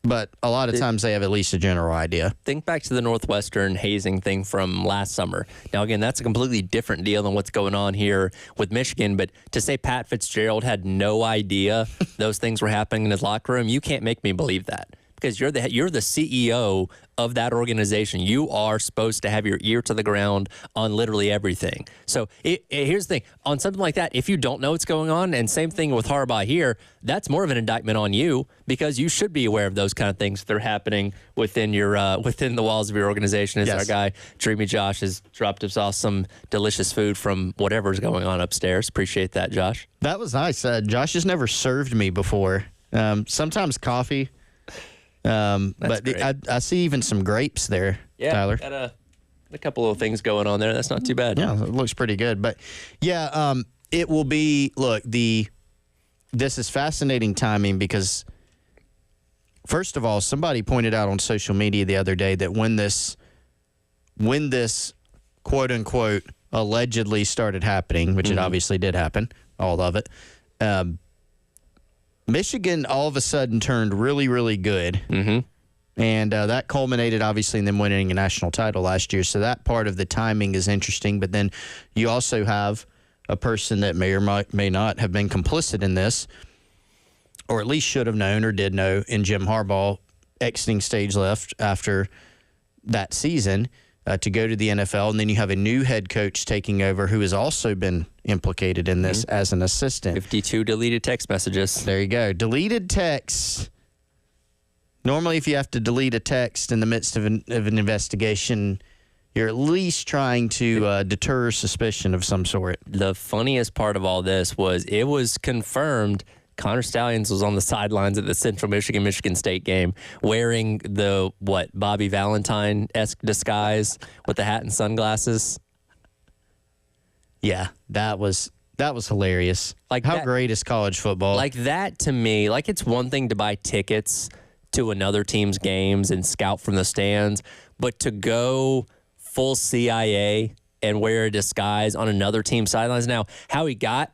but a lot of times they have at least a general idea.
Think back to the Northwestern hazing thing from last summer. Now, again, that's a completely different deal than what's going on here with Michigan, but to say Pat Fitzgerald had no idea those things were happening in his locker room, you can't make me believe that. Because you're the CEO of that organization. You are supposed to have your ear to the ground on literally everything. So here's the thing. On something like that, if you don't know what's going on, and same thing with Harbaugh here, that's more of an indictment on you because you should be aware of those kind of things that are happening within the walls of your organization. As
yes.
Our guy, Dreamy Josh, has dropped us off some delicious food from whatever's going on upstairs. Appreciate that, Josh.
That was nice. Josh has never served me before. Sometimes coffee. But I see even some grapes there,
yeah,
Tyler.
Got a couple of things going on there. That's not too bad.
Yeah, it looks pretty good. But yeah, it will be. Look, this is fascinating timing because, first of all, somebody pointed out on social media the other day that when this quote unquote allegedly started happening, which it obviously did happen, all of it. Michigan all of a sudden turned really, really good.
Mm-hmm.
And that culminated, obviously, in them winning a national title last year. So that part of the timing is interesting. But then you also have a person that may or may not have been complicit in this, or at least should have known or did know, in Jim Harbaugh exiting stage left after that season to go to the NFL. And then you have a new head coach taking over who has also been implicated in this as an assistant.
52 deleted text messages.
There you go. Deleted texts. Normally, if you have to delete a text in the midst of an investigation, you're at least trying to deter suspicion of some sort.
The funniest part of all this was it was confirmed Connor Stallions was on the sidelines at the Central Michigan State game wearing the, Bobby Valentine-esque disguise with the hat and sunglasses.
Yeah, that was hilarious.
Like
how
that,
great is college football?
Like that to me, like it's one thing to buy tickets to another team's games and scout from the stands, but to go full CIA and wear a disguise on another team's sidelines. Now, how he got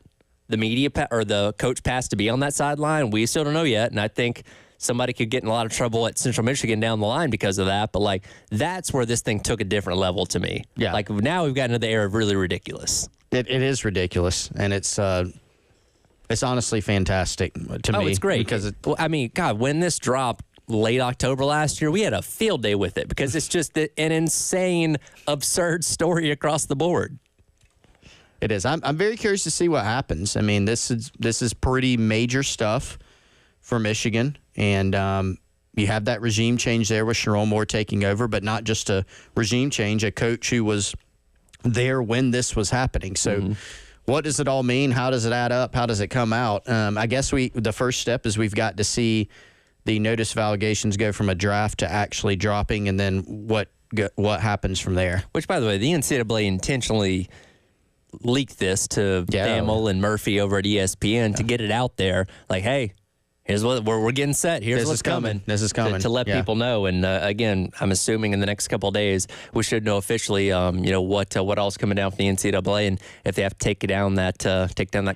the media or the coach pass to be on that sideline, we still don't know yet. And I think somebody could get in a lot of trouble at Central Michigan down the line because of that. But like, that's where this thing took a different level to me.
Yeah.
Like now we've gotten into the era of really ridiculous.
It is ridiculous, and it's honestly fantastic to me.
Oh, it's great.
Because
God, when this dropped late October last year, we had a field day with it because it's just an insane, absurd story across the board.
It is. I'm very curious to see what happens. I mean, this is pretty major stuff for Michigan, and you have that regime change there with Sherrone Moore taking over, but not just a regime change, a coach who was there when this was happening. So what does it all mean? How does it add up? How does it come out? I guess the first step is we've got to see the notice of allegations go from a draft to actually dropping, and then what happens from there.
Which, by the way, the NCAA intentionally leaked this to Thamel and Murphy over at ESPN to get it out there. Like, hey, here's what we're getting set. Here's what's coming.
This is coming.
To let people know. And again, I'm assuming in the next couple of days we should know officially, what all's coming down from the NCAA, and if they have to take down that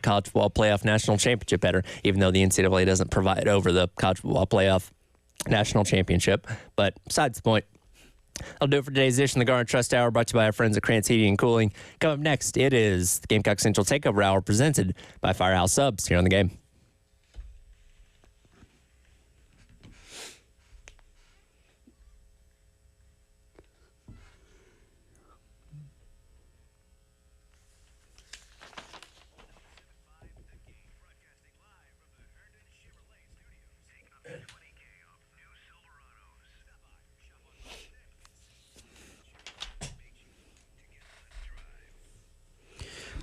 college football playoff national championship header, even though the NCAA doesn't provide over the college football playoff national championship. But besides the point. I'll do it for today's edition of the Garnet Trust Hour, brought to you by our friends at Krantz Heating and Cooling. Coming up next, it is the Gamecock Central Takeover Hour, presented by Firehouse Subs here on the game.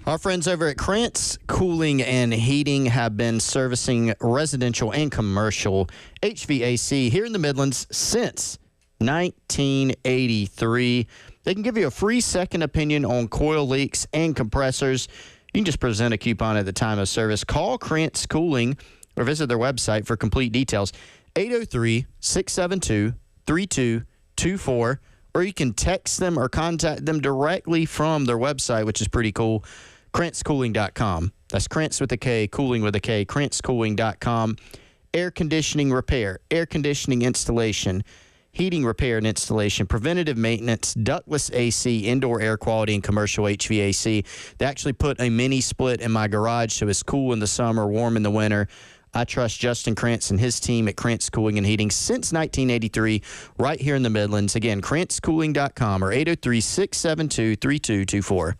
Our friends over at Krantz Cooling and Heating have been servicing residential and commercial HVAC here in the Midlands since 1983. They can give you a free second opinion on coil leaks and compressors. You can just present a coupon at the time of service. Call Krantz Cooling or visit their website for complete details. 803-672-3224. Or you can text them or contact them directly from their website, which is pretty cool. KrantzCooling.com. That's Krantz with a K, Cooling with a K, KrantzCooling.com. Air conditioning repair, air conditioning installation, heating repair and installation, preventative maintenance, ductless AC, indoor air quality, and commercial HVAC. They actually put a mini split in my garage so it's cool in the summer, warm in the winter. I trust Justin Krantz and his team at Krantz Cooling and Heating since 1983, right here in the Midlands. Again, KrantzCooling.com or 803-672-3224.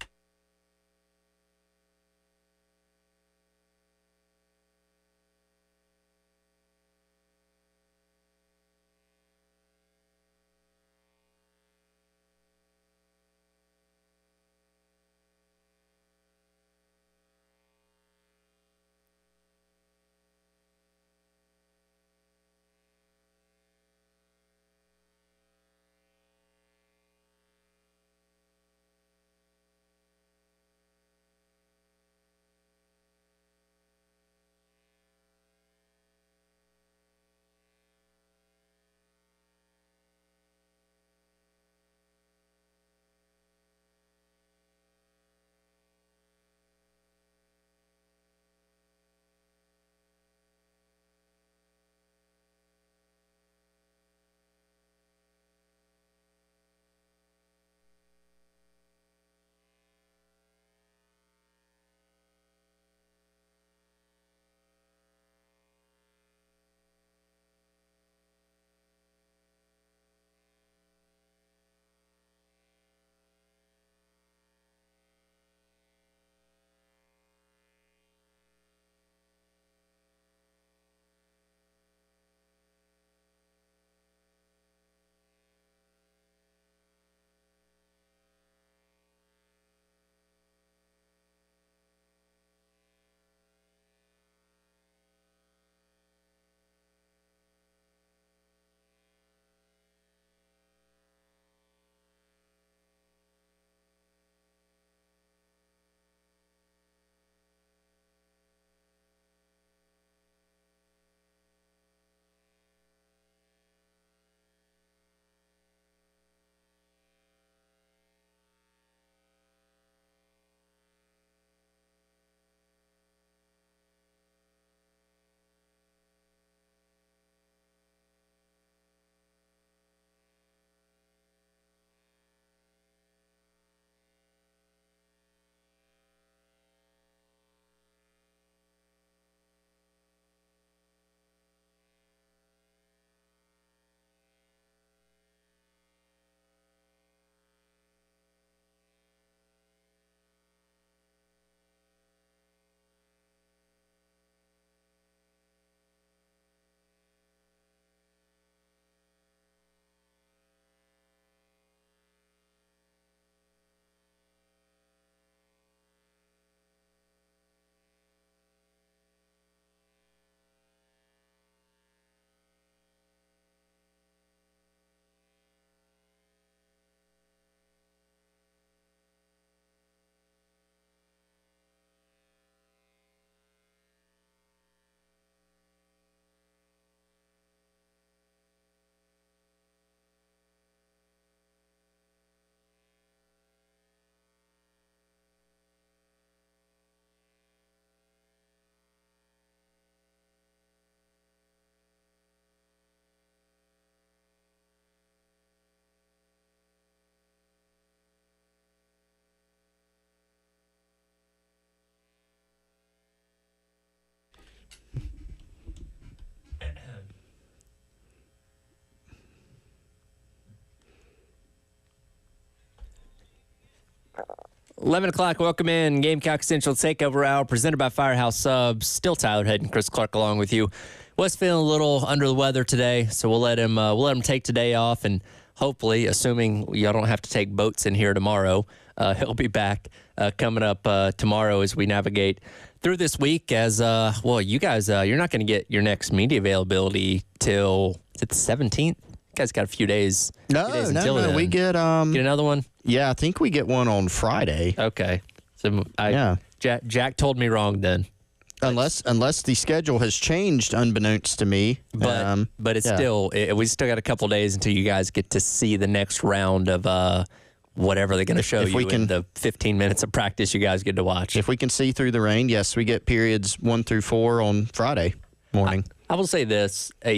11 o'clock, welcome in. Gamecock Central Takeover Hour, presented by Firehouse Subs. Still Tyler Head and Chris Clark along with you. Was feeling a little under the weather today, so we'll let him take today off, and hopefully, assuming y'all don't have to take boats in here tomorrow, he'll be back coming up tomorrow as we navigate through this week. As you guys, you're not going to get your next media availability till the 17th. You guys got a few days.
No,
then.
we get
Get another one.
Yeah, I think we get one on Friday.
Okay, so Jack told me wrong then.
Unless the schedule has changed, unbeknownst to me.
But it's still, we still got a couple days until you guys get to see the next round of whatever they're going to show you in the 15 minutes of practice you guys get to watch.
If we can see through the rain, yes, we get periods 1 through 4 on Friday morning.
I will say this, I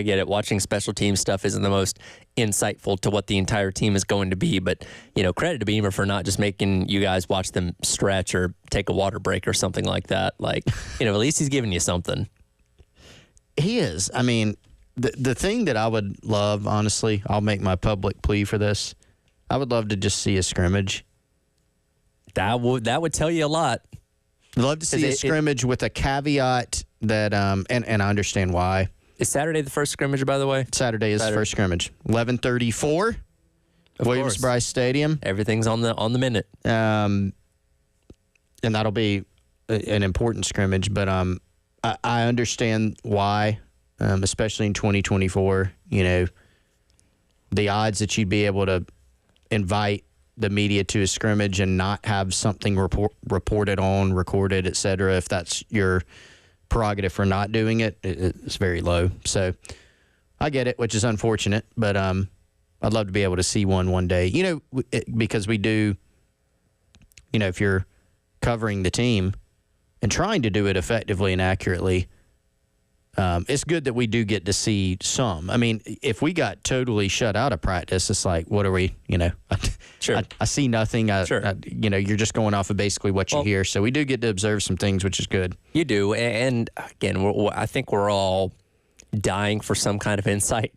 get it. Watching special team stuff isn't the most insightful to what the entire team is going to be, but, credit to Beamer for not just making you guys watch them stretch or take a water break or something like that. Like, at least he's giving you something.
He is. I mean, the thing that I would love, honestly, I'll make my public plea for this. I would love to just see a scrimmage.
That would tell you a lot.
I'd love to see a scrimmage with a caveat that, and I understand why.
Is Saturday the first scrimmage, by the way?
Saturday is the first scrimmage. 11:34, Williams-Brice Stadium.
Everything's on the minute.
And that'll be an important scrimmage, but I understand why, especially in 2024. The odds that you'd be able to invite the media to a scrimmage and not have something reported on, recorded, et cetera, if that's your prerogative for not doing it, it's very low. So I get it, which is unfortunate, but I'd love to be able to see one day, because we do, if you're covering the team and trying to do it effectively and accurately, it's good that we do get to see some. I mean, if we got totally shut out of practice, it's like, what are we,
Sure.
I see nothing.
Sure.
You're just going off of basically what you hear. So we do get to observe some things, which is good.
You do. And again, I think we're all dying for some kind of insight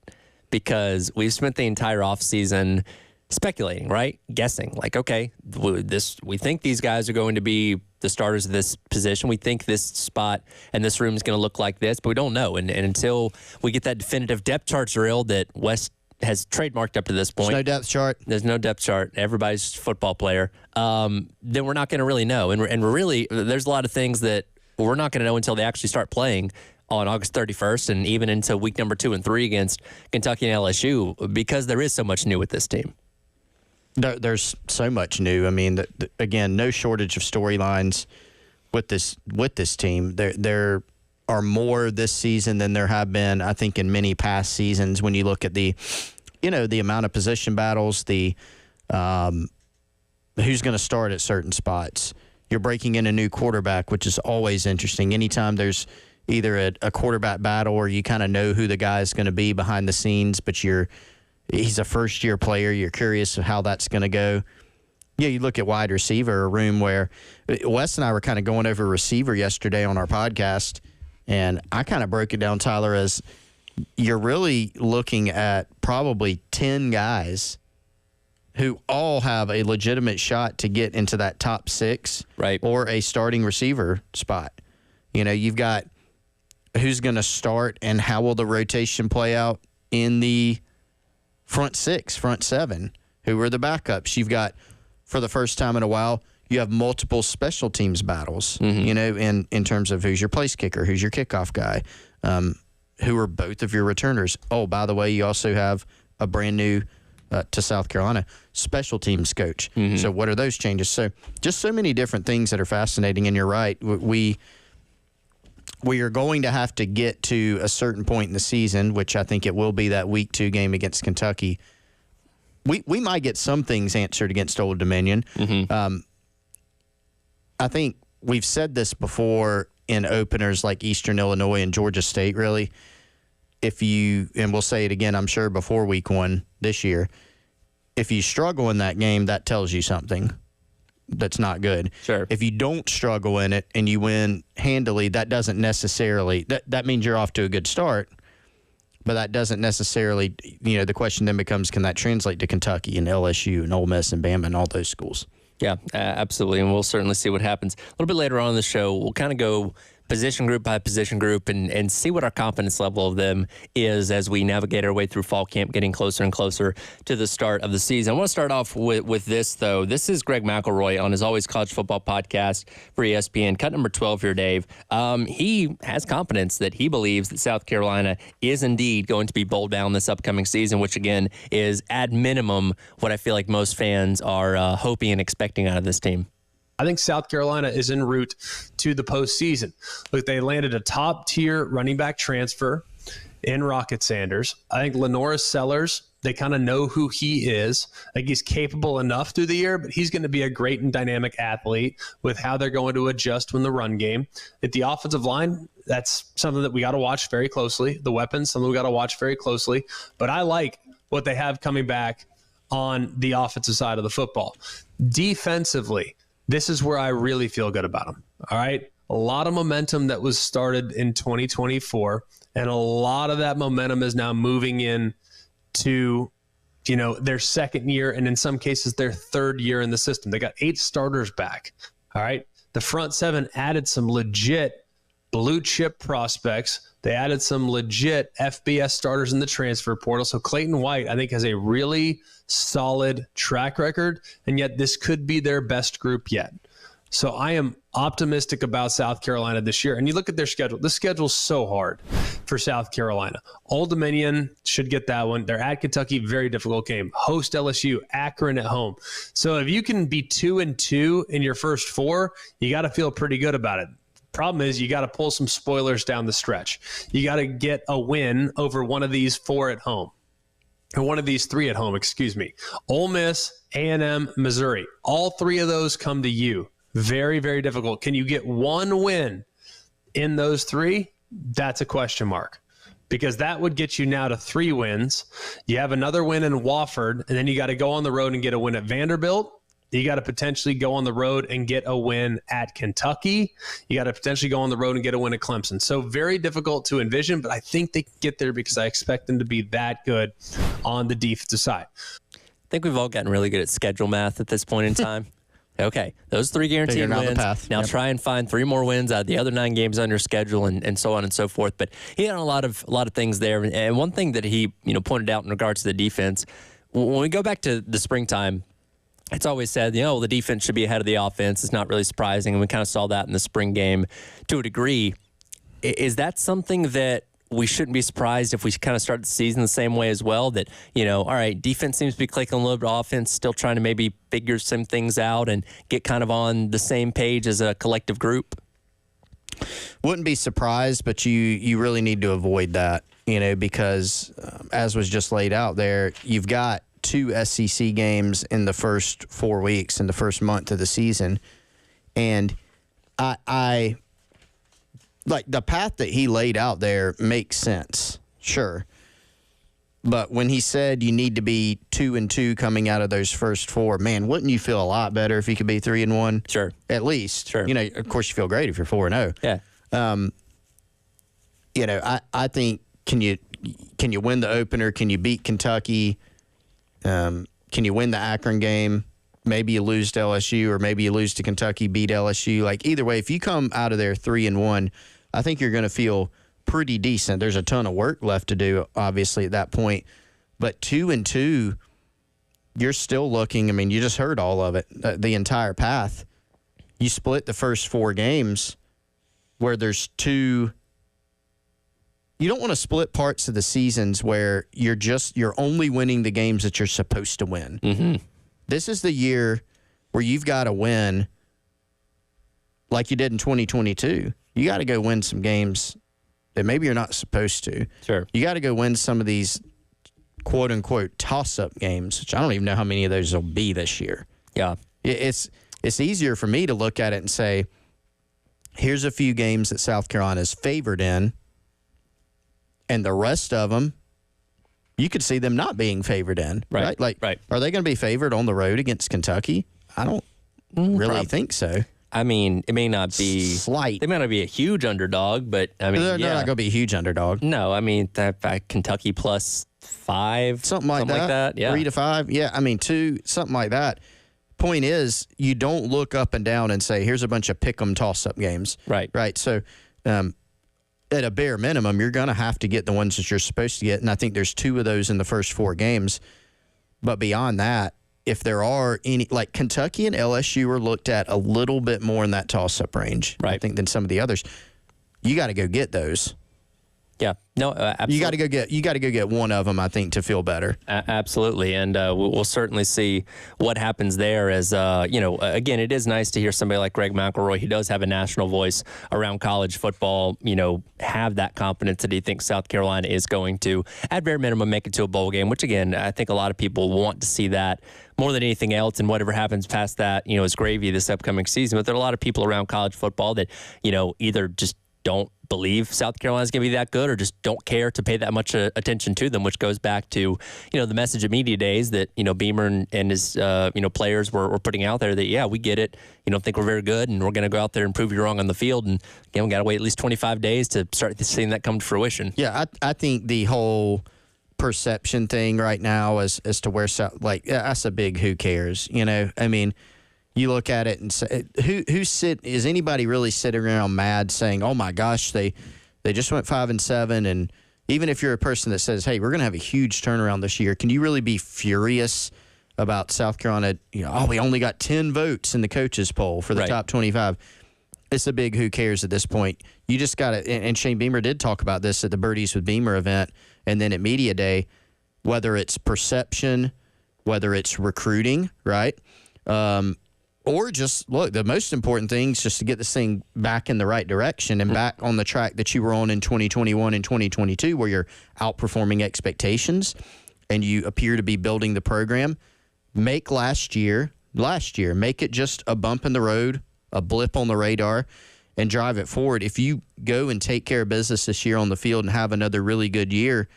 because we've spent the entire offseason speculating, right? Guessing. Like, okay, we think these guys are going to be the starters of this position. We think this spot and this room is going to look like this, but we don't know. And until we get that definitive depth chart drill that West has trademarked up to this point.
There's no depth chart.
There's no depth chart. Everybody's a football player. Then we're not going to really know. And we're really, there's a lot of things that we're not going to know until they actually start playing on August 31st and even into week number 2 and 3 against Kentucky and LSU, because there is so much new with this team.
There's so much new. I mean, again, no shortage of storylines with this team. There are more this season than there have been, I think, in many past seasons. When you look at the amount of position battles, the who's going to start at certain spots. You're breaking in a new quarterback, which is always interesting. Anytime there's either a quarterback battle or you kind of know who the guy is going to be behind the scenes, but he's a first-year player. You're curious how that's going to go. Yeah, you look at wide receiver, a room where Wes and I were kind of going over receiver yesterday on our podcast, and I kind of broke it down, Tyler, as you're really looking at probably 10 guys who all have a legitimate shot to get into that top 6
right,
or a starting receiver spot. You've got who's going to start and how will the rotation play out in the front 6, front 7, who are the backups. You've got, for the first time in a while, you have multiple special teams battles, in terms of who's your place kicker, who's your kickoff guy, who are both of your returners. Oh, by the way, you also have a brand new, to South Carolina, special teams coach. So what are those changes? So just so many different things that are fascinating, and you're right. We are going to have to get to a certain point in the season, which I think it will be that week 2 game against Kentucky. We might get some things answered against Old Dominion. I think we've said this before in openers like Eastern Illinois and Georgia State, really. And we'll say it again, I'm sure, before week 1 this year, if you struggle in that game, that tells you something that's not good.
Sure.
If you don't struggle in it and you win handily, that doesn't necessarily that means you're off to a good start, but that doesn't necessarily, the question then becomes, can that translate to Kentucky and LSU and Ole Miss and Bama and all those schools?
Yeah, absolutely. And we'll certainly see what happens. A little bit later on in the show, we'll kind of go position group by position group and see what our confidence level of them is as we navigate our way through fall camp, getting closer and closer to the start of the season. I want to start off with this, though. This is Greg McElroy on his Always College Football podcast for ESPN. Cut number 12 here, Dave. He has confidence that he believes that South Carolina is indeed going to be bowl bound this upcoming season, which, again, is at minimum what I feel like most fans are hoping and expecting out of this team.
I think South Carolina is en route to the postseason. Look, they landed a top-tier running back transfer in Rocket Sanders. I think Lenora Sellers, they kind of know who he is. I think he's capable enough through the year, but he's going to be a great and dynamic athlete with how they're going to adjust when the run game. At the offensive line, that's something that we got to watch very closely. The weapons, something we got to watch very closely. But I like what they have coming back on the offensive side of the football. Defensively, this is where I really feel good about them. All right. A lot of momentum that was started in 2024, and a lot of that momentum is now moving in to, their second year, and in some cases their third year in the system. They got 8 starters back. All right. The front 7 added some legit blue chip prospects. They added some legit FBS starters in the transfer portal. So Clayton White, I think, has a really solid track record, and yet this could be their best group yet. So I am optimistic about South Carolina this year. And you look at their schedule. This schedule's so hard for South Carolina. Old Dominion should get that one. They're at Kentucky, very difficult game. Host LSU, Akron at home. So if you can be 2-2 in your first 4, you got to feel pretty good about it. Problem is, you got to pull some spoilers down the stretch. You got to get a win over one of these 4 at home. Or one of these 3 at home, excuse me. Ole Miss, A&M, Missouri. All 3 of those come to you. Very, very difficult. Can you get one win in those 3? That's a question mark, because that would get you now to 3 wins. You have another win in Wofford, and then you got to go on the road and get a win at Vanderbilt. You got to potentially go on the road and get a win at Kentucky. You got to potentially go on the road and get a win at Clemson. So very difficult to envision, but I think they can get there because I expect them to be that good on the defensive side.
I think we've all gotten really good at schedule math at this point in time. Okay, those 3 guaranteed wins. Now try and find 3 more wins out of the other 9 games on your schedule, and so on and so forth. But he had a lot of things there. And one thing that he pointed out in regards to the defense, when we go back to the springtime, it's always said, the defense should be ahead of the offense. It's not really surprising, and we kind of saw that in the spring game to a degree. Is that something that we shouldn't be surprised if we kind of start the season the same way as well? That, all right, defense seems to be clicking a little bit, offense still trying to maybe figure some things out and get kind of on the same page as a collective group?
Wouldn't be surprised, but you really need to avoid that, because as was just laid out there, you've got 2 SEC games in the first 4 weeks, in the first month of the season. And I like the path that he laid out there makes sense. Sure. But when he said you need to be 2-2 coming out of those first 4, man, wouldn't you feel a lot better if you could be 3-1?
Sure.
At least.
Sure.
Of course you feel great if you're 4-0.
Yeah.
I think can you win the opener? Can you beat Kentucky? Can you win the Akron game? Maybe you lose to LSU, or maybe you lose to Kentucky, beat LSU. Like, either way, if you come out of there 3-1, I think you're going to feel pretty decent. There's a ton of work left to do, obviously, at that point. But 2-2, you're still looking. I mean, you just heard all of it, the entire path. You split the first 4 games where there's 2. You don't want to split parts of the seasons where you're only winning the games that you're supposed to win.
Mm-hmm.
This is the year where you've got to win like you did in 2022. You got to go win some games that maybe you're not supposed to.
Sure.
You got to go win some of these quote-unquote toss-up games, which I don't even know how many of those will be this year.
Yeah.
It's easier for me to look at it and say, here's a few games that South Carolina's favored in, and the rest of them, you could see them not being favored in, right? Like,
right.
Are they going to be favored on the road against Kentucky? I don't really think so.
I mean, it may not be
slight.
They may not be a huge underdog, but I mean,
they're not going to be a huge underdog.
No, I mean that Kentucky +5,
something like that.
Yeah,
3 to 5. Yeah, I mean 2, something like that. point is, you don't look up and down and say, here's a bunch of pick 'em toss-up games.
Right.
Right. So at a bare minimum, you're going to have to get the ones that you're supposed to get. And I think there's 2 of those in the first 4 games. But beyond that, if there are any, like Kentucky and LSU are looked at a little bit more in that toss-up range, I think, than some of the others. You got to go get those.
Yeah, no, absolutely.
You got to go get one of them, I think, to feel better.
Absolutely, and we'll certainly see what happens there. As again, it is nice to hear somebody like Greg McElroy, who does have a national voice around college football, have that confidence that he thinks South Carolina is going to, at bare minimum, make it to a bowl game. Which, again, I think a lot of people want to see that more than anything else, and whatever happens past that, is gravy this upcoming season. But there are a lot of people around college football that either just don't believe South Carolina is going to be that good, or just don't care to pay that much attention to them, which goes back to, the message of media days that, Beamer and his, players were putting out there that, yeah, we get it. You don't think we're very good, and we're going to go out there and prove you wrong on the field. And, again, we got to wait at least 25 days to start seeing that come to fruition.
Yeah, I think the whole perception thing right now as to where South, that's a big who cares, I mean, you look at it and say, is anybody really sitting around mad saying, "Oh my gosh, they just went 5-7," and even if you're a person that says, "Hey, we're going to have a huge turnaround this year," can you really be furious about South Carolina? We only got 10 votes in the coaches poll for the top 25. It's a big who cares at this point. You just got to, and Shane Beamer did talk about this at the Birdies with Beamer event, and then at Media Day, whether it's perception, whether it's recruiting, right? Or just, look, the most important thing is just to get this thing back in the right direction and back on the track that you were on in 2021 and 2022, where you're outperforming expectations and you appear to be building the program. Make last year, make it just a bump in the road, a blip on the radar, and drive it forward. If you go and take care of business this year on the field and have another really good year,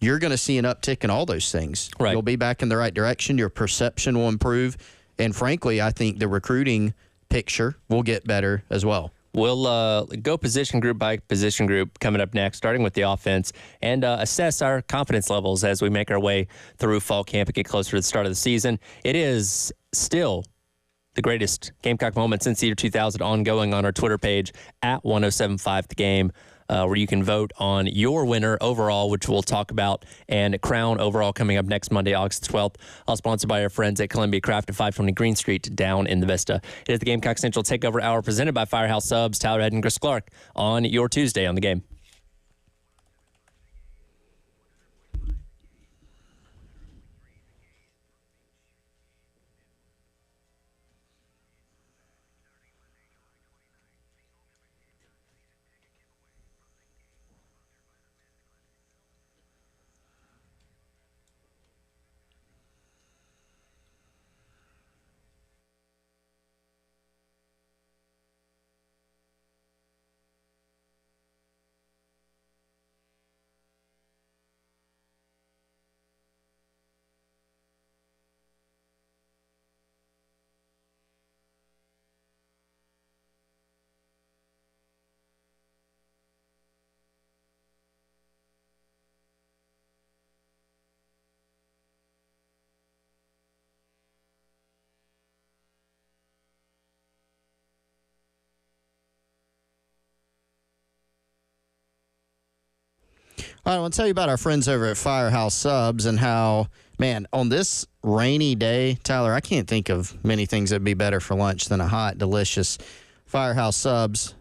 you're going to see an uptick in all those things.
Right.
You'll be back in the right direction. Your perception will improve. And frankly, I think the recruiting picture will get better as well.
We'll go position group by position group coming up next, starting with the offense, and assess our confidence levels as we make our way through fall camp and get closer to the start of the season. It is still the greatest Gamecock moment since the year 2000 ongoing on our Twitter page at 1075 The Game. Where you can vote on your winner overall, which we'll talk about, and crown overall coming up next Monday, August 12th. All sponsored by our friends at Columbia Craft at 520 Green Street down in the Vista. It is the Gamecock Central Takeover Hour presented by Firehouse Subs. Tyler Head and Chris Clark on your Tuesday on The Game.
All right, I want to tell you about our friends over at Firehouse Subs and how, man, on this rainy day, Tyler, I can't think of many things that'd be better for lunch than a hot, delicious Firehouse Subs.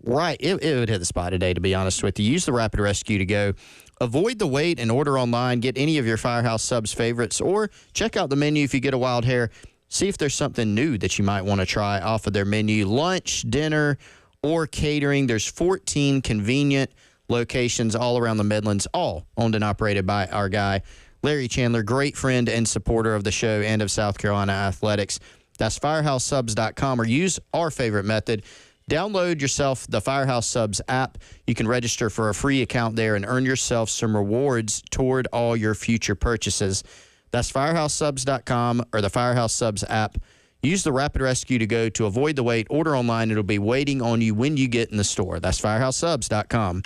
Right, it would hit the spot today, to be honest with you. Use the Rapid Rescue to go. Avoid the wait and order online. Get any of your Firehouse Subs favorites, or check out the menu if you get a wild hair. See if there's something new that you might want to try off of their menu. Lunch, dinner, or catering. There's 14 convenient locations all around the Midlands, all owned and operated by our guy, Larry Chandler, great friend and supporter of the show and of South Carolina athletics. That's firehousesubs.com, or use our favorite method. Download yourself the Firehouse Subs app. You can register for a free account there and earn yourself some rewards toward all your future purchases. That's firehousesubs.com or the Firehouse Subs app. Use the Rapid Rescue to go to avoid the wait. Order online. It'll be waiting on you when you get in the store. That's firehousesubs.com.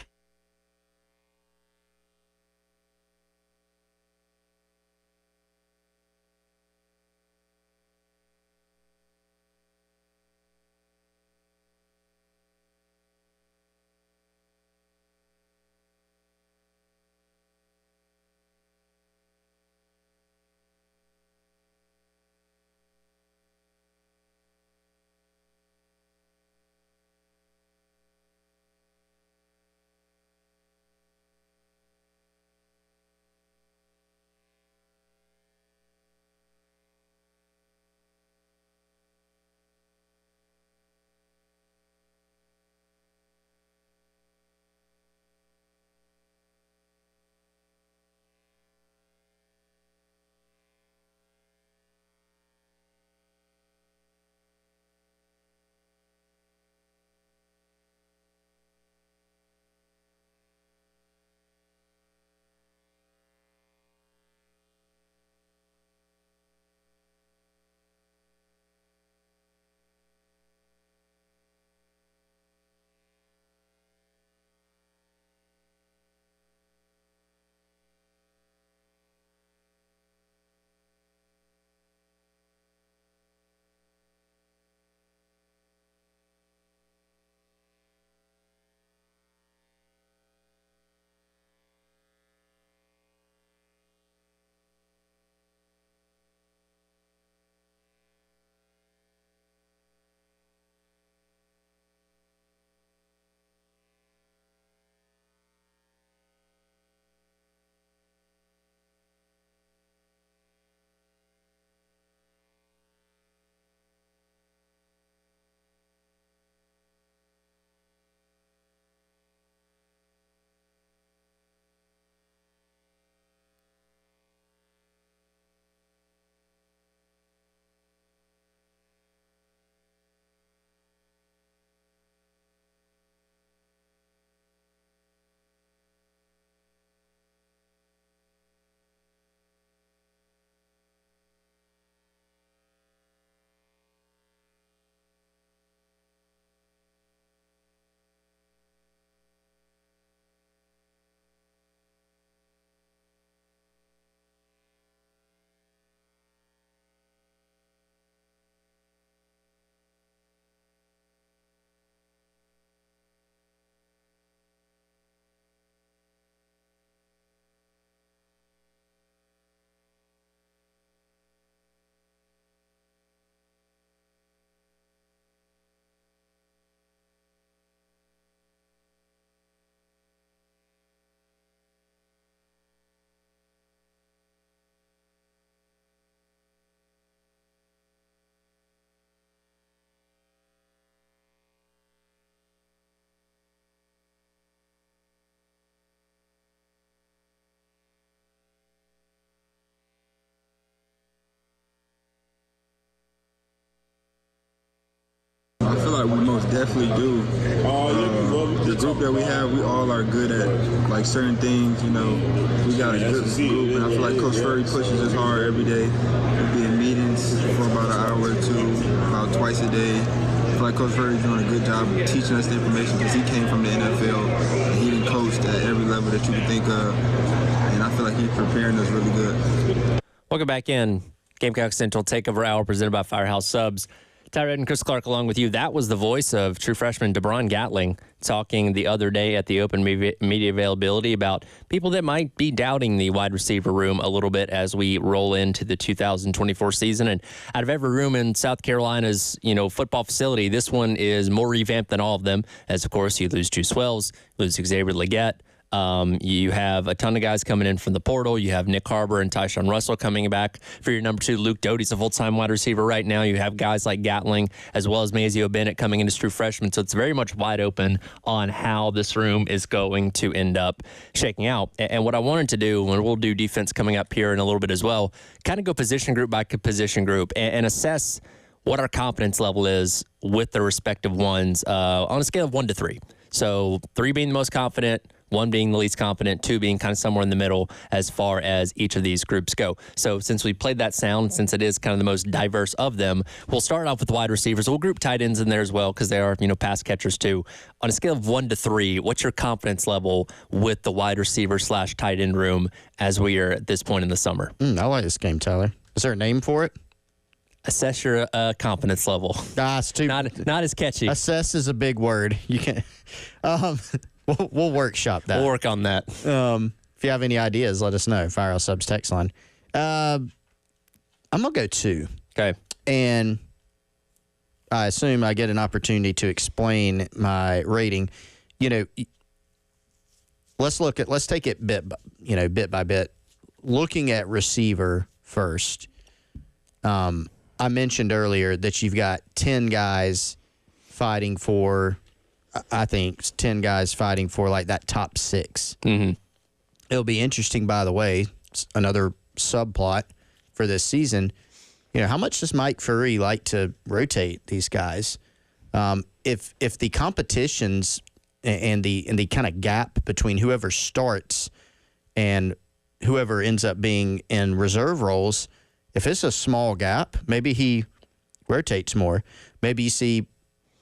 I feel like we most definitely do. The group that we have, we all are good at like certain things. You know, we got a good group, and I feel like Coach Furry pushes us hard every day. We'll be in meetings for about an hour or two, about twice a day. I feel like Coach Furry's doing a good job of teaching us the information because he came from the NFL and he done coached at every level that you could think of, and I feel like he's preparing us really good.
Welcome back in. Gamecock Central Takeover Hour presented by Firehouse Subs. Tyler and Chris Clark along with you. That was the voice of true freshman DeBron Gatling talking the other day at the open media availability about people that might be doubting the wide receiver room a little bit as we roll into the 2024 season. And out of every room in South Carolina's, football facility, this one is more revamped than all of them. As of course, you lose two swells, lose Xavier Legette. You have a ton of guys coming in from the portal. You have Nick Harbor and Tyshawn Russell coming back for your number 2. Luke Doty's a full-time wide receiver right now. You have guys like Gatling as well as Mazio Bennett coming in as true freshmen. So it's very much wide open on how this room is going to end up shaking out. And what I wanted to do, and we'll do defense coming up here in a little bit as well, kind of go position group by position group and assess what our confidence level is with the respective ones on a scale of 1 to 3. So 3 being the most confident, 1 being the least confident, 2 being kind of somewhere in the middle as far as each of these groups go. So since we played that sound, since it is kind of the most diverse of them, we'll start off with wide receivers. We'll group tight ends in there as well because they are, pass catchers too. On a scale of 1 to 3, what's your confidence level with the wide receiver / tight end room as we are at this point in the summer?
I like this game, Tyler. Is there a name for it?
Assess your confidence level.
It's too
not as catchy.
Assess is a big word. You can. We'll workshop that.
We'll work on that.
If you have any ideas, let us know. Firehouse Subs text line. I'm gonna go 2.
Okay.
And I assume I get an opportunity to explain my rating. Let's take it bit by bit. Looking at receiver first. I mentioned earlier that you've got 10 guys fighting for, I think, 10 guys fighting for like that top 6.
Mm-hmm.
It'll be interesting, by the way, another subplot for this season. How much does Mike Furry like to rotate these guys? If the competitions and the kind of gap between whoever starts and whoever ends up being in reserve roles, if it's a small gap, maybe he rotates more. Maybe you see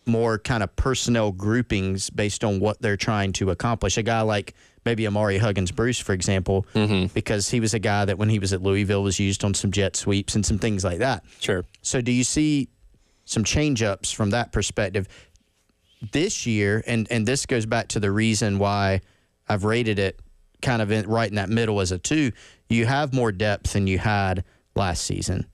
more kind of personnel groupings based on what they're trying to accomplish. A guy like maybe Amari Huggins-Bruce, for example, because he was a guy that when he was at Louisville was used on some jet sweeps and some things like that.
Sure.
So do you see some change-ups from that perspective this year? And this goes back to the reason why I've rated it kind of right in that middle as a 2. You have more depth than you had last season.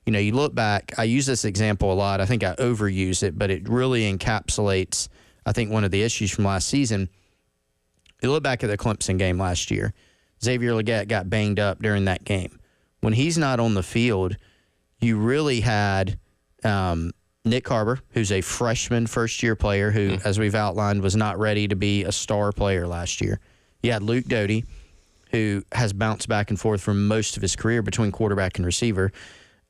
You look back, I use this example a lot. I think I overuse it, but it really encapsulates, I think, one of the issues from last season. You look back at the Clemson game last year. Xavier Legette got banged up during that game. When he's not on the field, you really had Nick Harbor, who's a freshman first-year player who, as we've outlined, was not ready to be a star player last year. You had Luke Doty, who has bounced back and forth for most of his career between quarterback and receiver.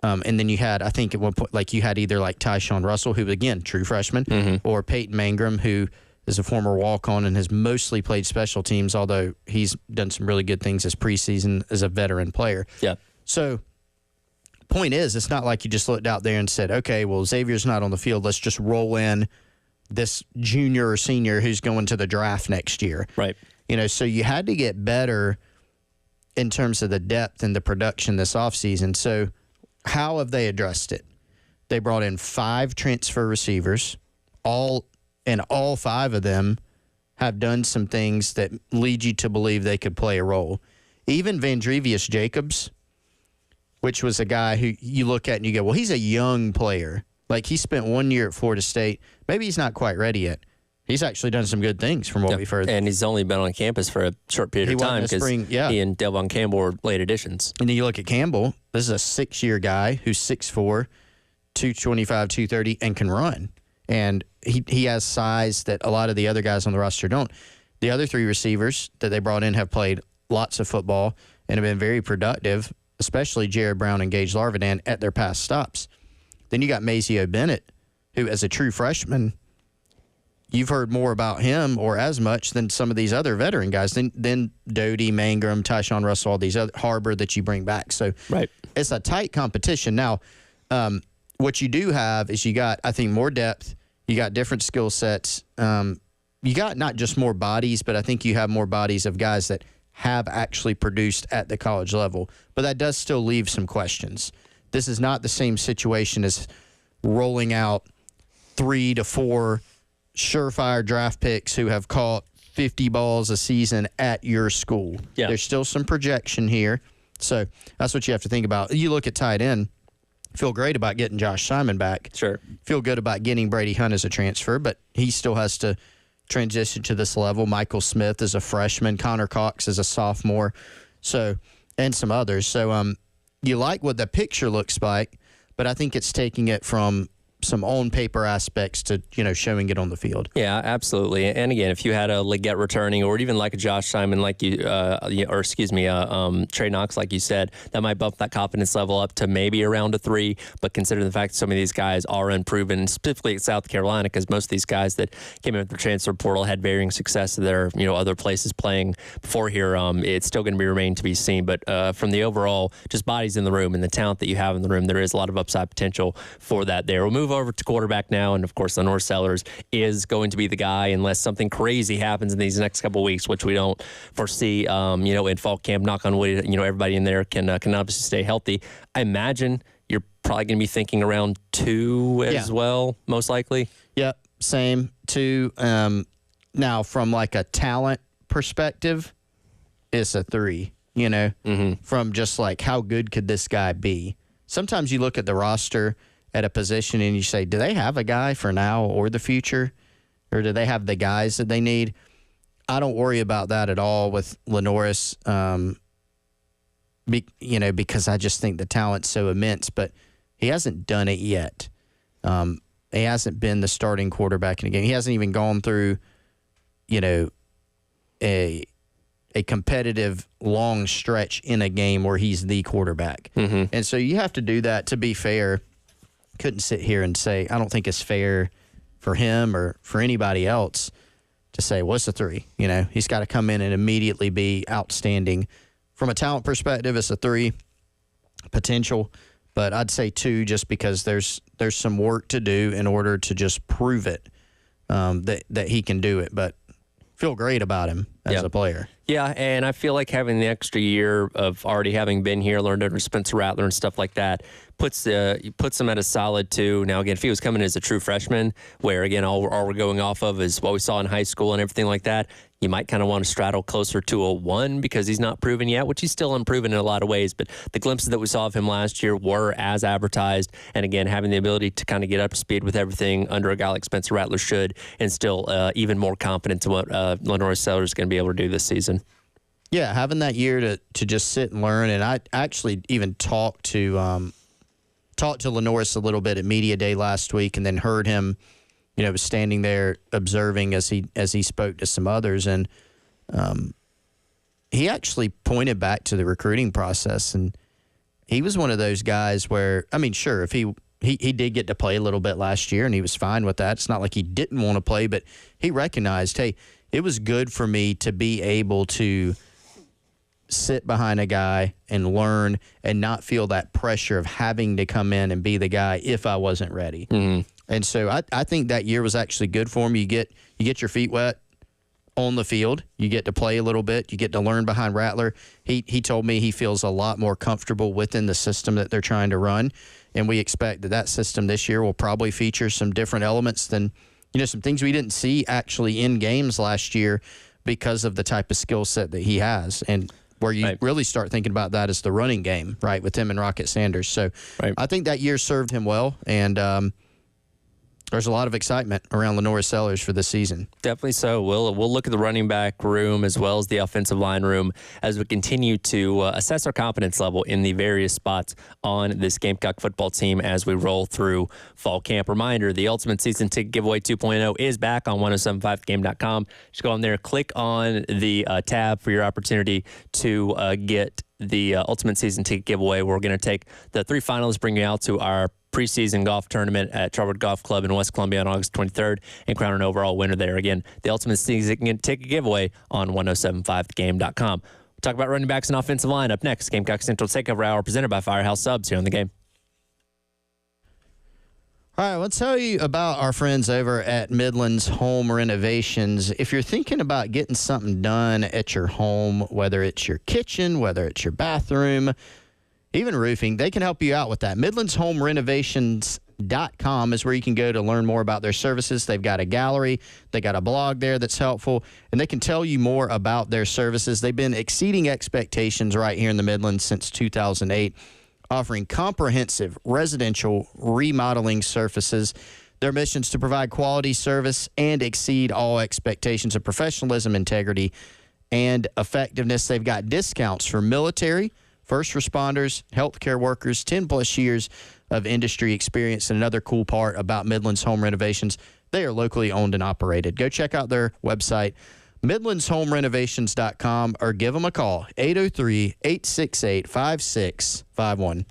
And then you had, I think at one point, you had either like Tyshawn Russell, who, again, true freshman, or Peyton Mangrum, who is a former walk-on and has mostly played special teams, although he's done some really good things as preseason as a veteran player.
Yeah.
So point is, it's not like you just looked out there and said, okay, well, Xavier's not on the field. Let's just roll in this junior or senior who's going to the draft next year.
Right.
So you had to get better in terms of the depth and the production this offseason. So how have they addressed it? They brought in 5 transfer receivers. All 5 of them have done some things that lead you to believe they could play a role. Even Vandrevius Jacobs, which was a guy who you look at and you go, well, he's a young player. Like, he spent 1 year at Florida State. Maybe he's not quite ready yet. He's actually done some good things from what we've heard.
And he's only been on campus for a short period of time because he and Delvon Campbell were late additions.
And then you look at Campbell. This is a 6-year guy who's 6'4", 225, 230, and can run. And he has size that a lot of the other guys on the roster don't. The other 3 receivers that they brought in have played lots of football and have been very productive, especially Jared Brown and Gage Larvidan at their past stops. Then you got Mazio Bennett, who, as a true freshman, you've heard more about him or as much than some of these other veteran guys, than Doty, Mangrum, Tyshawn Russell, all these other Harbor that you bring back. So it's a tight competition. Now, what you do have is you got, I think, more depth. You got different skill sets. You got not just more bodies, but I think you have more bodies of guys that have actually produced at the college level. But that does still leave some questions. This is not the same situation as rolling out 3 to 4 surefire draft picks who have caught 50 balls a season at your school. Yeah. There's still some projection here. So that's what you have to think about. You look at tight end, feel great about getting Josh Simon back.
Sure.
Feel good about getting Brady Hunt as a transfer, but he still has to transition to this level. Michael Smith is a freshman. Connor Cox is a sophomore. So, and some others. So you like what the picture looks like, but I think it's taking it from some on-paper aspects to, showing it on the field.
Yeah, absolutely. And again, if you had a Leggett returning, or even like a Josh Simon, like Trey Knox, like you said, that might bump that confidence level up to maybe around a 3. But considering the fact that some of these guys are unproven, specifically at South Carolina, because most of these guys that came in with the transfer portal had varying success at their, other places playing before here, it's still going to be remain to be seen. But from the overall just bodies in the room and the talent that you have in the room, there is a lot of upside potential for that there. We'll move over to quarterback now, and of course Lenore Sellers is going to be the guy unless something crazy happens in these next couple of weeks, which we don't foresee. In fall camp, knock on wood, everybody in there can obviously stay healthy. I imagine you're probably going to be thinking around 2 as well, most likely.
Yep, same 2. Now from like a talent perspective, it's a 3. From just like how good could this guy be? Sometimes you look at the roster at a position and you say, do they have a guy for now or the future? Or do they have the guys that they need? I don't worry about that at all with Lenoris, because I just think the talent's so immense. But he hasn't done it yet. He hasn't been the starting quarterback in a game. He hasn't even gone through, a competitive long stretch in a game where he's the quarterback. Mm-hmm. And so you have to do that. To be fair, couldn't sit here and say, I don't think it's fair for him or for anybody else to say, what's a 3? He's got to come in and immediately be outstanding. From a talent perspective, it's a 3 potential, but I'd say 2 just because there's some work to do in order to just prove it, that he can do it. But feel great about him as a player.
Yeah, and I feel like having the extra year of already having been here, learned under Spencer Rattler and stuff like that, puts him at a solid 2. Now, again, if he was coming as a true freshman, where, again, all we're going off of is what we saw in high school and everything like that, you might kind of want to straddle closer to a 1 because he's not proven yet, which he's still unproven in a lot of ways. But the glimpses that we saw of him last year were as advertised. And, again, having the ability to kind of get up to speed with everything under a guy like Spencer Rattler should instill even more confidence in what Lenore Sellers is going to be able to do this season.
Yeah, having that year to just sit and learn. And I actually even talked to Lenoris a little bit at Media Day last week, and then heard him, was standing there observing as he spoke to some others. And he actually pointed back to the recruiting process. And he was one of those guys where, sure, if he did get to play a little bit last year and he was fine with that. It's not like he didn't want to play, but he recognized, hey, it was good for me to be able to sit behind a guy and learn and not feel that pressure of having to come in and be the guy if I wasn't ready. Mm-hmm. And so I think that year was actually good for him. You get your feet wet on the field. You get to play a little bit. You get to learn behind Rattler. He told me he feels a lot more comfortable within the system that they're trying to run. And we expect that system this year will probably feature some different elements than, some things we didn't see actually in games last year because of the type of skill set that he has. And where you really start thinking about that is the running game, right, with him and Rocket Sanders. So I think that year served him well, and there's a lot of excitement around Lenore Sellers for this season.
Definitely so. We'll look at the running back room as well as the offensive line room as we continue to assess our confidence level in the various spots on this Gamecock football team as we roll through fall camp. Reminder, the Ultimate Season Ticket Giveaway 2.0 is back on 1075thegame.com. Just go on there, click on the tab for your opportunity to get the Ultimate Season Ticket Giveaway. We're going to take the 3 finalists, bring you out to our preseason golf tournament at Charwood Golf Club in West Columbia on August 23rd and crown an overall winner there. Again, the ultimate season ticket giveaway on 1075thegame.com. We'll talk about running backs and offensive line up next. Gamecock Central Takeover Hour presented by Firehouse Subs here on the game.
All right, let's tell you about our friends over at Midland's Home Renovations. If you're thinking about getting something done at your home, whether it's your kitchen, whether it's your bathroom, even roofing, they can help you out with that. MidlandsHomeRenovations.com is where you can go to learn more about their services. They've got a gallery. They got a blog there that's helpful, and they can tell you more about their services. They've been exceeding expectations right here in the Midlands since 2008. Offering comprehensive residential remodeling services. Their mission is to provide quality service and exceed all expectations of professionalism, integrity, and effectiveness. They've got discounts for military, first responders, healthcare workers, 10-plus years of industry experience. And another cool part about Midland's Home Renovations, they are locally owned and operated. Go check out their website, MidlandsHomeRenovations.com, or give them a call, 803-868-5651.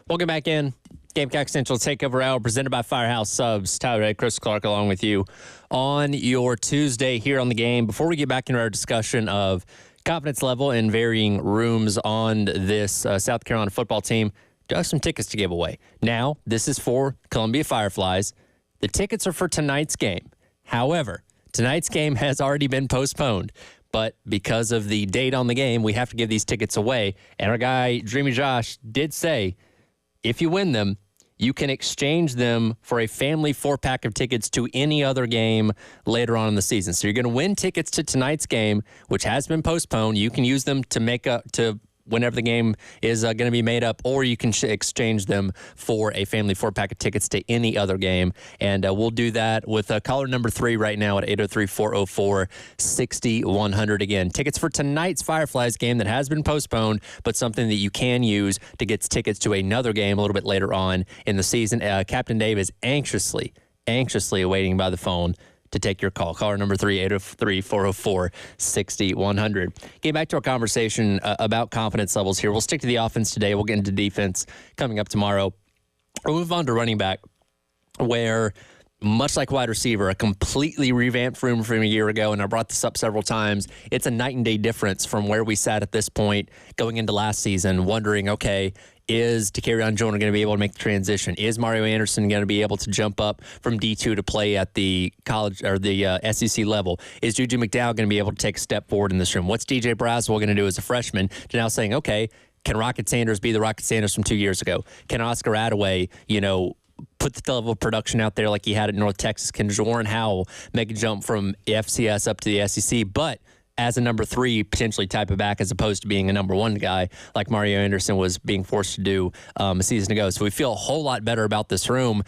Welcome back in. Gamecock Central Takeover Hour presented by Firehouse Subs. Tyler Ed, Chris Clark along with you on your Tuesday here on the game. Before we get back into our discussion of confidence level in varying rooms on this South Carolina football team, do have some tickets to give away. Now, this is for Columbia Fireflies. The tickets are for tonight's game. However, tonight's game has already been postponed. But because of the date on the game, we have to give these tickets away. And our guy, Dreamy Josh, did say, if you win them, you can exchange them for a family 4-pack of tickets to any other game later on in the season. So you're going to win tickets to tonight's game, which has been postponed. You can use them to make up to whenever the game is going to be made up, or you can exchange them for a family 4-pack of tickets to any other game. And we'll do that with caller number 3 right now at 803-404-6100. Again, tickets for tonight's Fireflies game that has been postponed, but something that you can use to get tickets to another game a little bit later on in the season. Captain Dave is anxiously awaiting by the phone to take your call. Caller number 3, 803-404-6100. Getting back to our conversation about confidence levels here. We'll stick to the offense today. We'll get into defense coming up tomorrow. We'll move on to running back, where much like wide receiver, a completely revamped room from a year ago, and I brought this up several times. It's a night and day difference from where we sat at this point going into last season, wondering, okay, is Takarion Joyner going to be able to make the transition? Is Mario Anderson going to be able to jump up from D2 to play at the college or the SEC level? Is Juju McDowell going to be able to take a step forward in this room? What's DJ Braswell going to do as a freshman to now saying, okay, can Rocket Sanders be the Rocket Sanders from 2 years ago? Can Oscar Attaway, put the level of production out there like he had at North Texas? Can Warren Howell make a jump from FCS up to the SEC? But as a number 3, potentially type of back, as opposed to being a number 1 guy like Mario Anderson was being forced to do a season ago. So we feel a whole lot better about this room.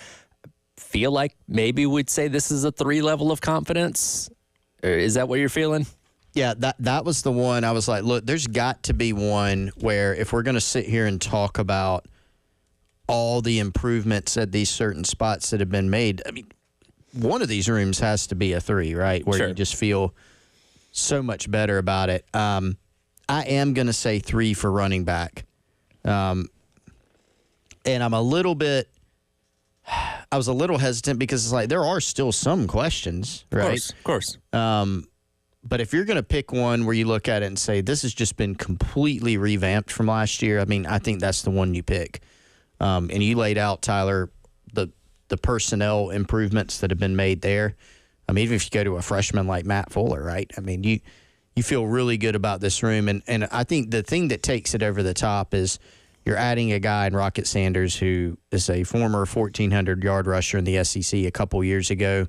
Feel like maybe we'd say this is a 3 level of confidence. Is that what you're feeling?
Yeah, that was the one I was like, look, there's got to be one where if we're going to sit here and talk about all the improvements at these certain spots that have been made, I mean, one of these rooms has to be a 3, right? Where you just feel so much better about it. I am going to say 3 for running back. And I'm I was a little hesitant because it's like there are still some questions, right?
Of course.
But if you're going to pick one where you look at it and say, this has just been completely revamped from last year, I mean, I think that's the one you pick. And you laid out, Tyler, the personnel improvements that have been made there. I mean, even if you go to a freshman like Matt Fuller, right? I mean, you feel really good about this room. And I think the thing that takes it over the top is you're adding a guy in Rocket Sanders who is a former 1,400-yard rusher in the SEC a couple years ago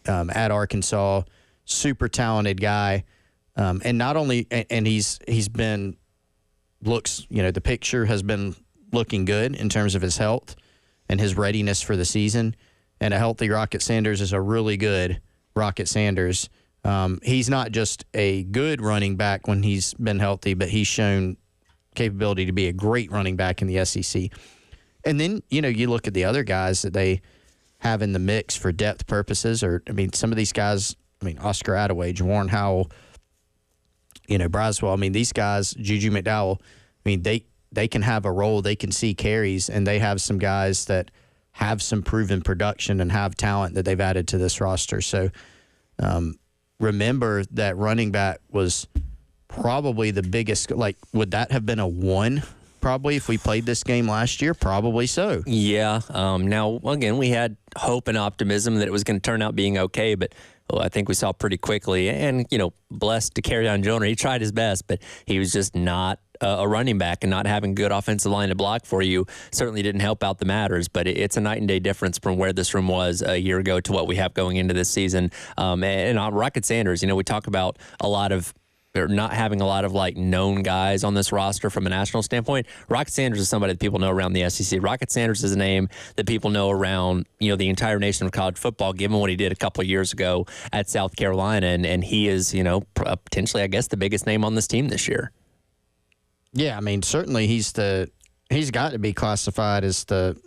at Arkansas. Super talented guy. And not only – and he's been – looks – the picture has been looking good in terms of his health and his readiness for the season. And a healthy Rocket Sanders is a really good Rocket Sanders. He's not just a good running back when he's been healthy, but he's shown capability to be a great running back in the SEC. And then, you look at the other guys that they have in the mix for depth purposes, some of these guys, Oscar Attaway, Jawarn Howell, Braswell, these guys, Juju McDowell, they can have a role, they can see carries, and they have some guys that have some proven production and have talent that they've added to this roster. So remember that running back was probably the biggest. Like, would that have been a 1 probably if we played this game last year? Probably so.
Yeah. Now, again, we had hope and optimism that it was going to turn out being okay, but I think we saw pretty quickly. And, blessed to carry on Joyner. He tried his best, but he was just not a running back, and not having good offensive line to block for you certainly didn't help out the matters. But it's a night and day difference from where this room was a year ago to what we have going into this season. And on Rocket Sanders, we talk about not having a lot of known guys on this roster from a national standpoint. Rocket Sanders is somebody that people know around the SEC. Rocket Sanders is a name that people know around the entire nation of college football, given what he did a couple of years ago at South Carolina, and he is potentially, I guess, the biggest name on this team this year.
Yeah, certainly he's got to be classified as the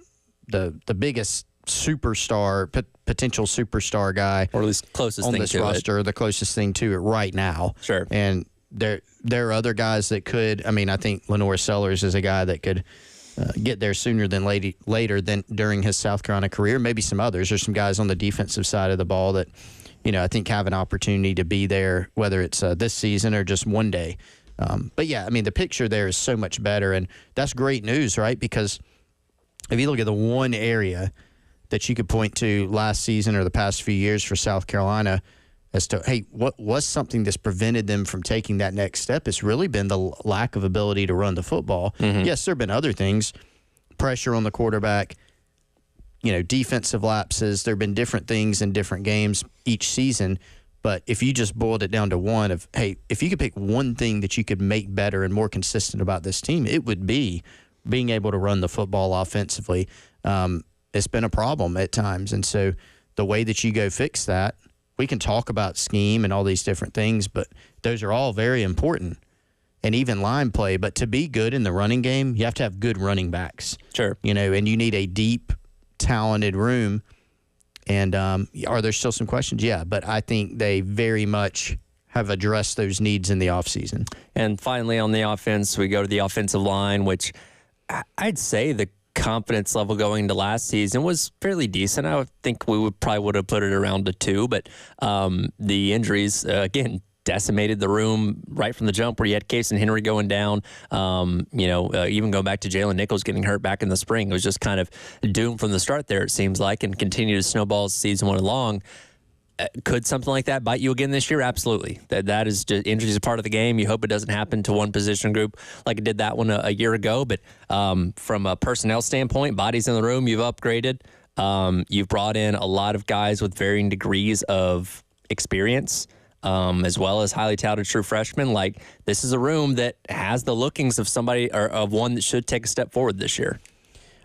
biggest superstar, potential superstar guy,
or at least closest
on
thing
this
to
roster, the closest thing to it right now.
Sure.
And there are other guys that could. I think Lenore Sellers is a guy that could get there sooner than later than during his South Carolina career. Maybe some others. There's some guys on the defensive side of the ball that, I think have an opportunity to be there, whether it's this season or just one day. But yeah, I mean, the picture there is so much better, and that's great news, right? Because if you look at the one area that you could point to last season or the past few years for South Carolina as to, hey, what was something that's prevented them from taking that next step? It's really been the lack of ability to run the football. Mm-hmm. Yes, there have been other things, pressure on the quarterback, defensive lapses. There have been different things in different games each season. But if you just boiled it down to one of, hey, if you could pick one thing that you could make better and more consistent about this team, it would be being able to run the football offensively. It's been a problem at times. And so the way that you go fix that, we can talk about scheme and all these different things, but those are all very important, and even line play. But to be good in the running game, you have to have good running backs.
Sure.
And you need a deep, talented room. And are there still some questions? Yeah, but I think they very much have addressed those needs in the offseason.
And finally, on the offense, we go to the offensive line, which I'd say the confidence level going into last season was fairly decent. I would think we would have put it around a 2, but the injuries, again, decimated the room right from the jump, where you had Case and Henry going down. Even going back to Jalen Nichols getting hurt back in the spring, it was just kind of doomed from the start there, it seems like, and continued to snowball as the season went along. Could something like that bite you again this year? Absolutely. That is just, injuries are part of the game. You hope it doesn't happen to one position group like it did that one a year ago. But from a personnel standpoint, bodies in the room, you've upgraded. You've brought in a lot of guys with varying degrees of experience, as well as highly touted true freshmen. Like, this is a room that has the lookings of somebody, or of one that should take a step forward this year.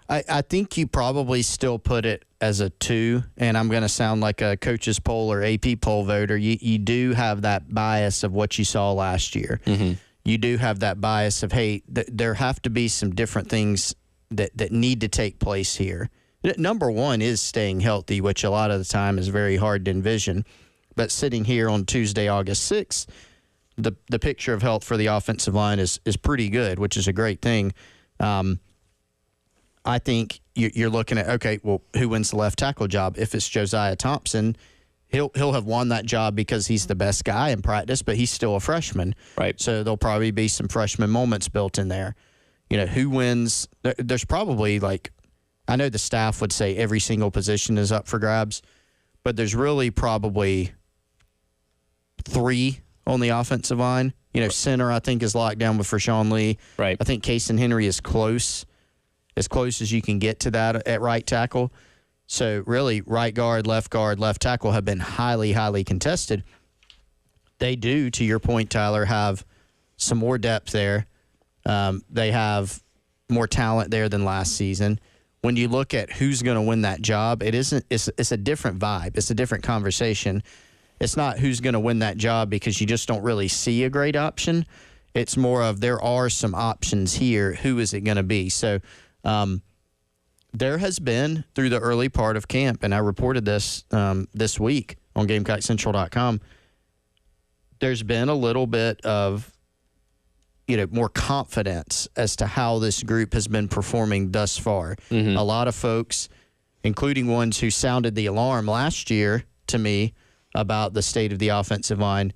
I think you probably still put it as a 2, and I'm going to sound like a coach's poll or AP poll voter. You do have that bias of what you saw last year. Mm-hmm. You do have that bias of, hey, there have to be some different things that need to take place here. Number one is staying healthy, which a lot of the time is very hard to envision. But sitting here on Tuesday, August 6th, the picture of health for the offensive line is pretty good, which is a great thing. I think you're looking at, okay, well, who wins the left tackle job? If it's Josiah Thompson, he'll have won that job because he's the best guy in practice, but he's still a freshman.
Right.
So there'll probably be some freshman moments built in there. Who wins? There's probably, like, I know the staff would say every single position is up for grabs, but there's really probably 3 on the offensive line. Center, I think, is locked down with Rashawn Lee.
Right.
I think Case and Henry is close as you can get to that at right tackle. So really, right guard, left tackle have been highly, highly contested. They do, to your point, Tyler, have some more depth there. They have more talent there than last season. When you look at who's going to win that job, it's a different vibe. It's a different conversation. It's not who's going to win that job because you just don't really see a great option. It's more of, there are some options here. Who is it going to be? So there has been, through the early part of camp, and I reported this this week on GamecockCentral.com, there's been a little bit of more confidence as to how this group has been performing thus far. Mm-hmm. A lot of folks, including ones who sounded the alarm last year to me about the state of the offensive line,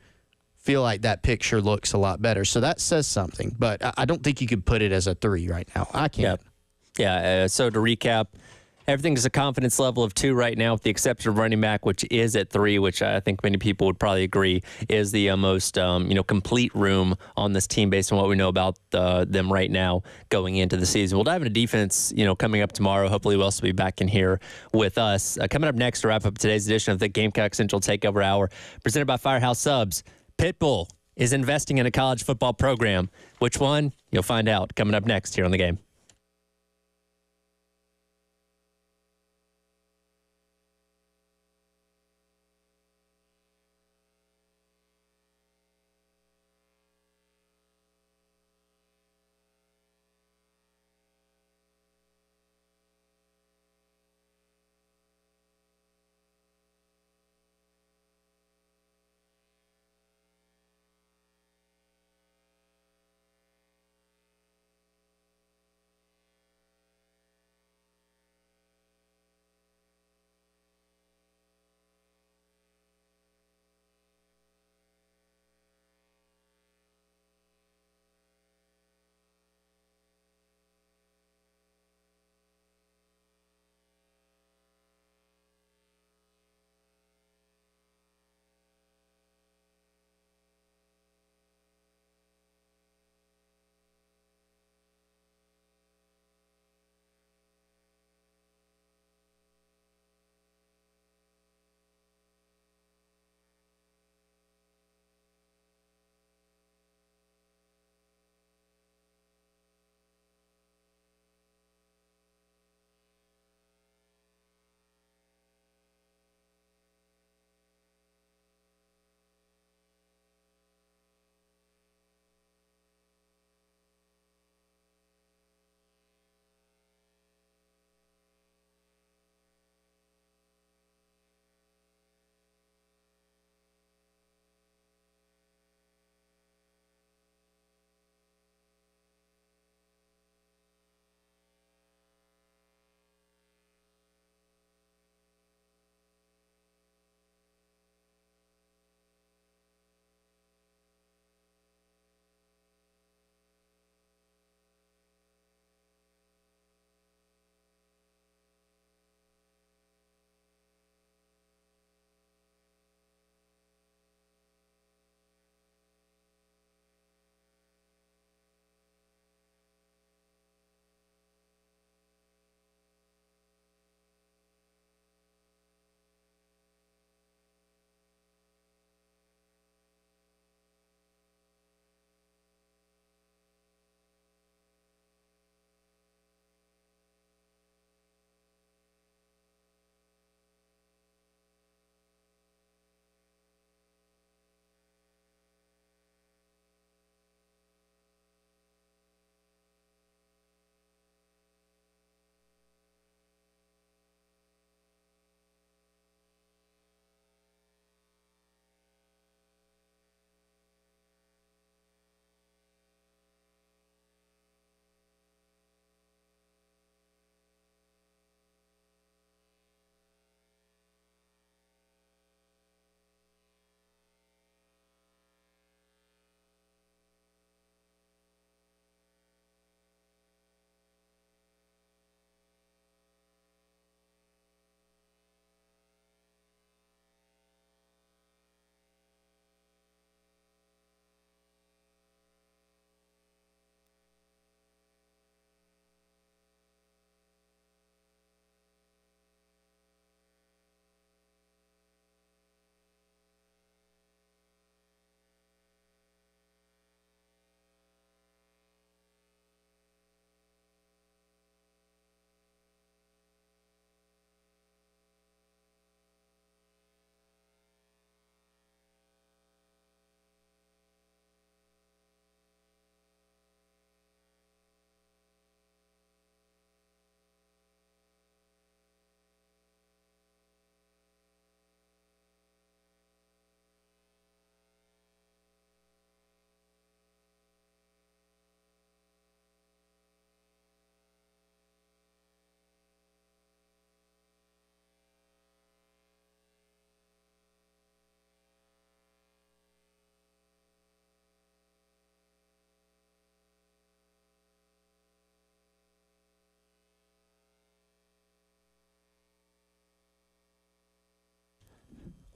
feel like that picture looks a lot better. So that says something, but I don't think you could put it as a 3 right now. I can't.
Yeah. So to recap, everything's a confidence level of 2 right now, with the exception of running back, which is at 3, which I think many people would probably agree is the most complete room on this team based on what we know about them right now going into the season. We'll dive into defense, coming up tomorrow. Hopefully, we'll also be back in here with us. Coming up next to wrap up today's edition of the Gamecock Central Takeover Hour, presented by Firehouse Subs. Pitbull is investing in a college football program. Which one? You'll find out coming up next here on The Game.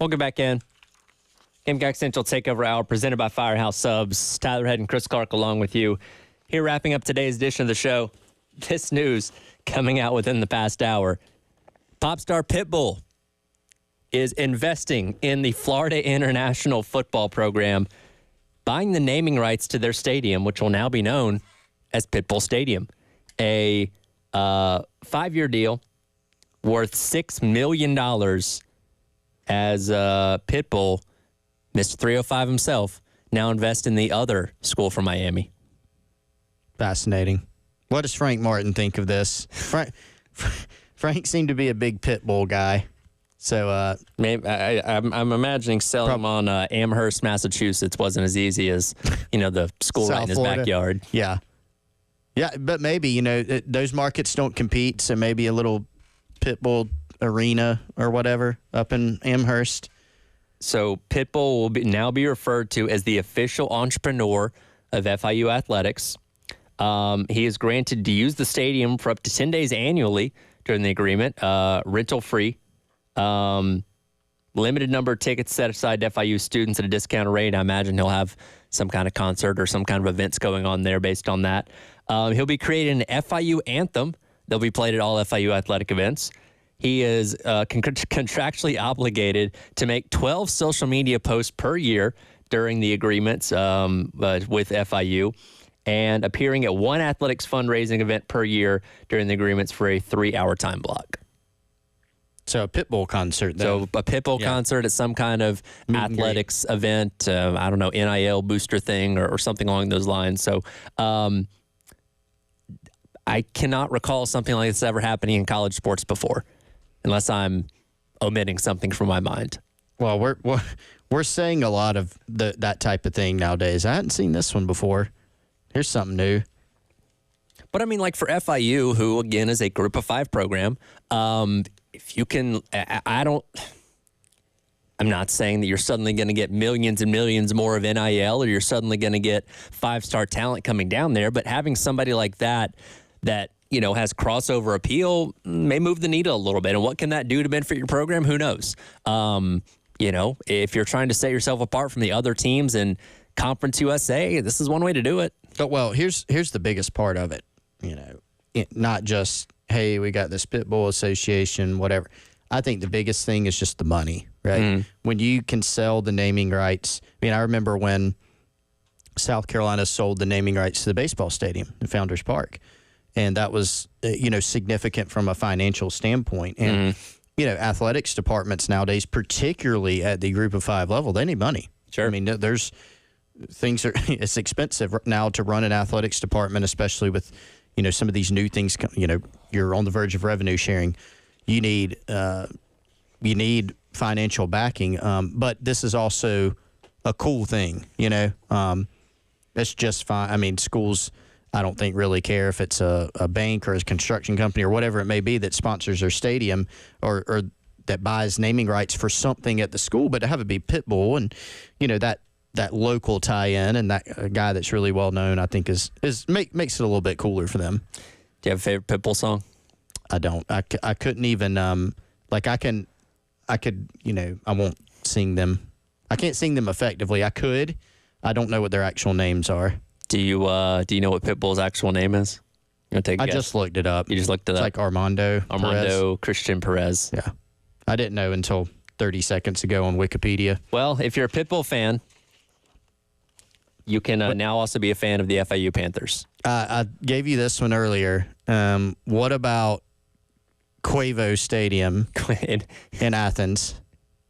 We'll get back in. Gamecock Central Takeover Hour presented by Firehouse Subs. Tyler Head and Chris Clark along with you. Here wrapping up today's edition of the show. This news coming out within the past hour. Pop star Pitbull is investing in the Florida International Football Program, buying the naming rights to their stadium, which will now be known as Pitbull Stadium. A 5-year deal worth $6 million as Pitbull, Mr. 305 himself, now invest in the other school from Miami.
Fascinating. What does Frank Martin think of this? Frank seemed to be a big Pitbull guy. So
maybe I'm imagining selling him on Amherst, Massachusetts wasn't as easy as, the school right in his
Florida.
backyard.
Yeah. Yeah, but maybe, those markets don't compete, so maybe a little Pitbull arena or whatever up in Amherst.
So Pitbull will now be referred to as the official entrepreneur of FIU athletics. He is granted to use the stadium for up to 10 days annually during the agreement, rental-free. Limited number of tickets set aside to FIU students at a discounted rate. I imagine he'll have some kind of concert or some kind of events going on there based on that. He'll be creating an FIU anthem. They'll be played at all FIU athletic events. He is contractually obligated to make 12 social media posts per year during the agreements with FIU and appearing at one athletics fundraising event per year during the agreements for a 3-hour time block.
So a Pitbull concert, then.
So a Pitbull concert at some kind of athletics event, I don't know, NIL booster thing or something along those lines. So I cannot recall something like this ever happening in college sports before, unless I'm omitting something from my mind.
Well, we're saying a lot of that type of thing nowadays. I hadn't seen this one before. Here's something new.
But I mean, like for FIU, who again is a group of 5 program, if you can, I'm not saying that you're suddenly going to get millions and millions more of NIL or you're suddenly going to get 5-star talent coming down there, but having somebody like that has crossover appeal may move the needle a little bit. And what can that do to benefit your program? Who knows? If you're trying to set yourself apart from the other teams in Conference USA, this is one way to do it.
But, well, here's the biggest part of it. Not just, hey, we got this Pitbull Association, whatever. I think the biggest thing is just the money, right? Mm-hmm. When you can sell the naming rights. I mean, I remember when South Carolina sold the naming rights to the baseball stadium in Founders Park. And that was, significant from a financial standpoint. And, athletics departments nowadays, particularly at the group of 5 level, they need money.
Sure.
I mean, it's expensive now to run an athletics department, especially with, some of these new things, you're on the verge of revenue sharing. You need financial backing. But this is also a cool thing, it's just fine. I mean, schools, I don't think really care if it's a bank or a construction company or whatever it may be that sponsors their stadium or that buys naming rights for something at the school, but to have it be Pitbull and, that local tie-in and that guy that's really well known, I think makes it a little bit cooler for them.
Do you have a favorite Pitbull song?
I don't. I couldn't even I won't sing them. I can't sing them effectively. I could. I don't know what their actual names are.
Do you know what Pitbull's actual name is? You want to take a guess?
Just looked it up.
You just looked it up.
It's like Armando Perez.
Christian Perez.
Yeah. I didn't know until 30 seconds ago on Wikipedia.
Well, if you're a Pitbull fan, you can now also be a fan of the FIU Panthers.
I gave you this one earlier. What about Quavo Stadium in Athens?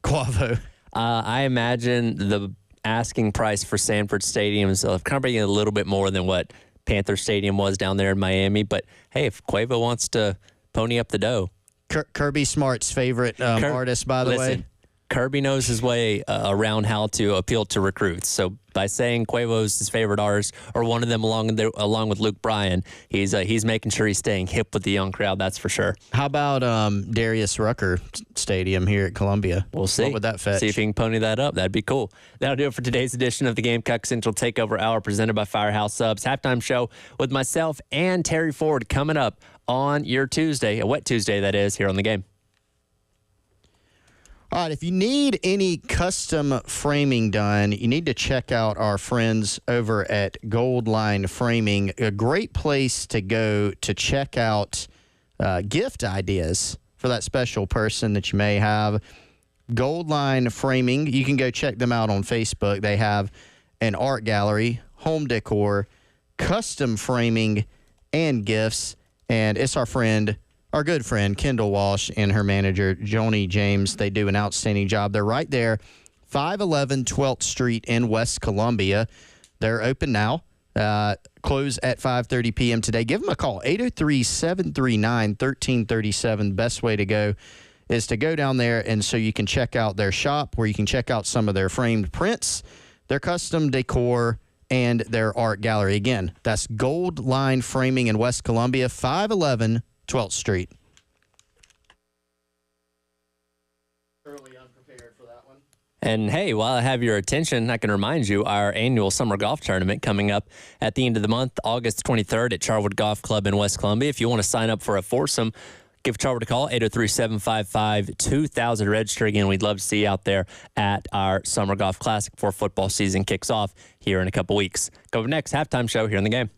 Quavo.
I imagine the asking price for Sanford Stadium is kind of a little bit more than what Panther Stadium was down there in Miami. But, hey, if Quavo wants to pony up the dough.
Kirby Smart's favorite artist, by the way.
Kirby knows his way around how to appeal to recruits. So by saying Quavo's his favorite artist, or one of them along with Luke Bryan, he's making sure he's staying hip with the young crowd. That's for sure.
How about Darius Rucker Stadium here at Columbia?
We'll see.
What would that fetch?
See if he can pony that up. That'd be cool. That'll do it for today's edition of the Gamecock Central Takeover Hour presented by Firehouse Subs. Halftime show with myself and Terry Ford coming up on your Tuesday, a wet Tuesday that is, here on the game.
All right, if you need any custom framing done, you need to check out our friends over at Gold Line Framing. A great place to go to check out gift ideas for that special person that you may have. Gold Line Framing, you can go check them out on Facebook. They have an art gallery, home decor, custom framing, and gifts. And it's our good friend, Kendall Walsh, and her manager, Joni James. They do an outstanding job. They're right there, 511 12th Street in West Columbia. They're open now. Close at 5:30 p.m. today. Give them a call, 803-739-1337. Best way to go is to go down there, and so you can check out their shop where you can check out some of their framed prints, their custom decor, and their art gallery. Again, that's Gold Line Framing in West Columbia, 511 12th Street. Totally unprepared for that one.
And hey, while I have your attention, I can remind you our annual summer golf tournament coming up at the end of the month, August 23rd at Charwood Golf Club in West Columbia. If you want to sign up for a foursome, give Charwood a call, 803-755-2000 to register. Again, we'd love to see you out there at our Summer Golf Classic before football season kicks off here in a couple weeks. Go next, halftime show here in the game.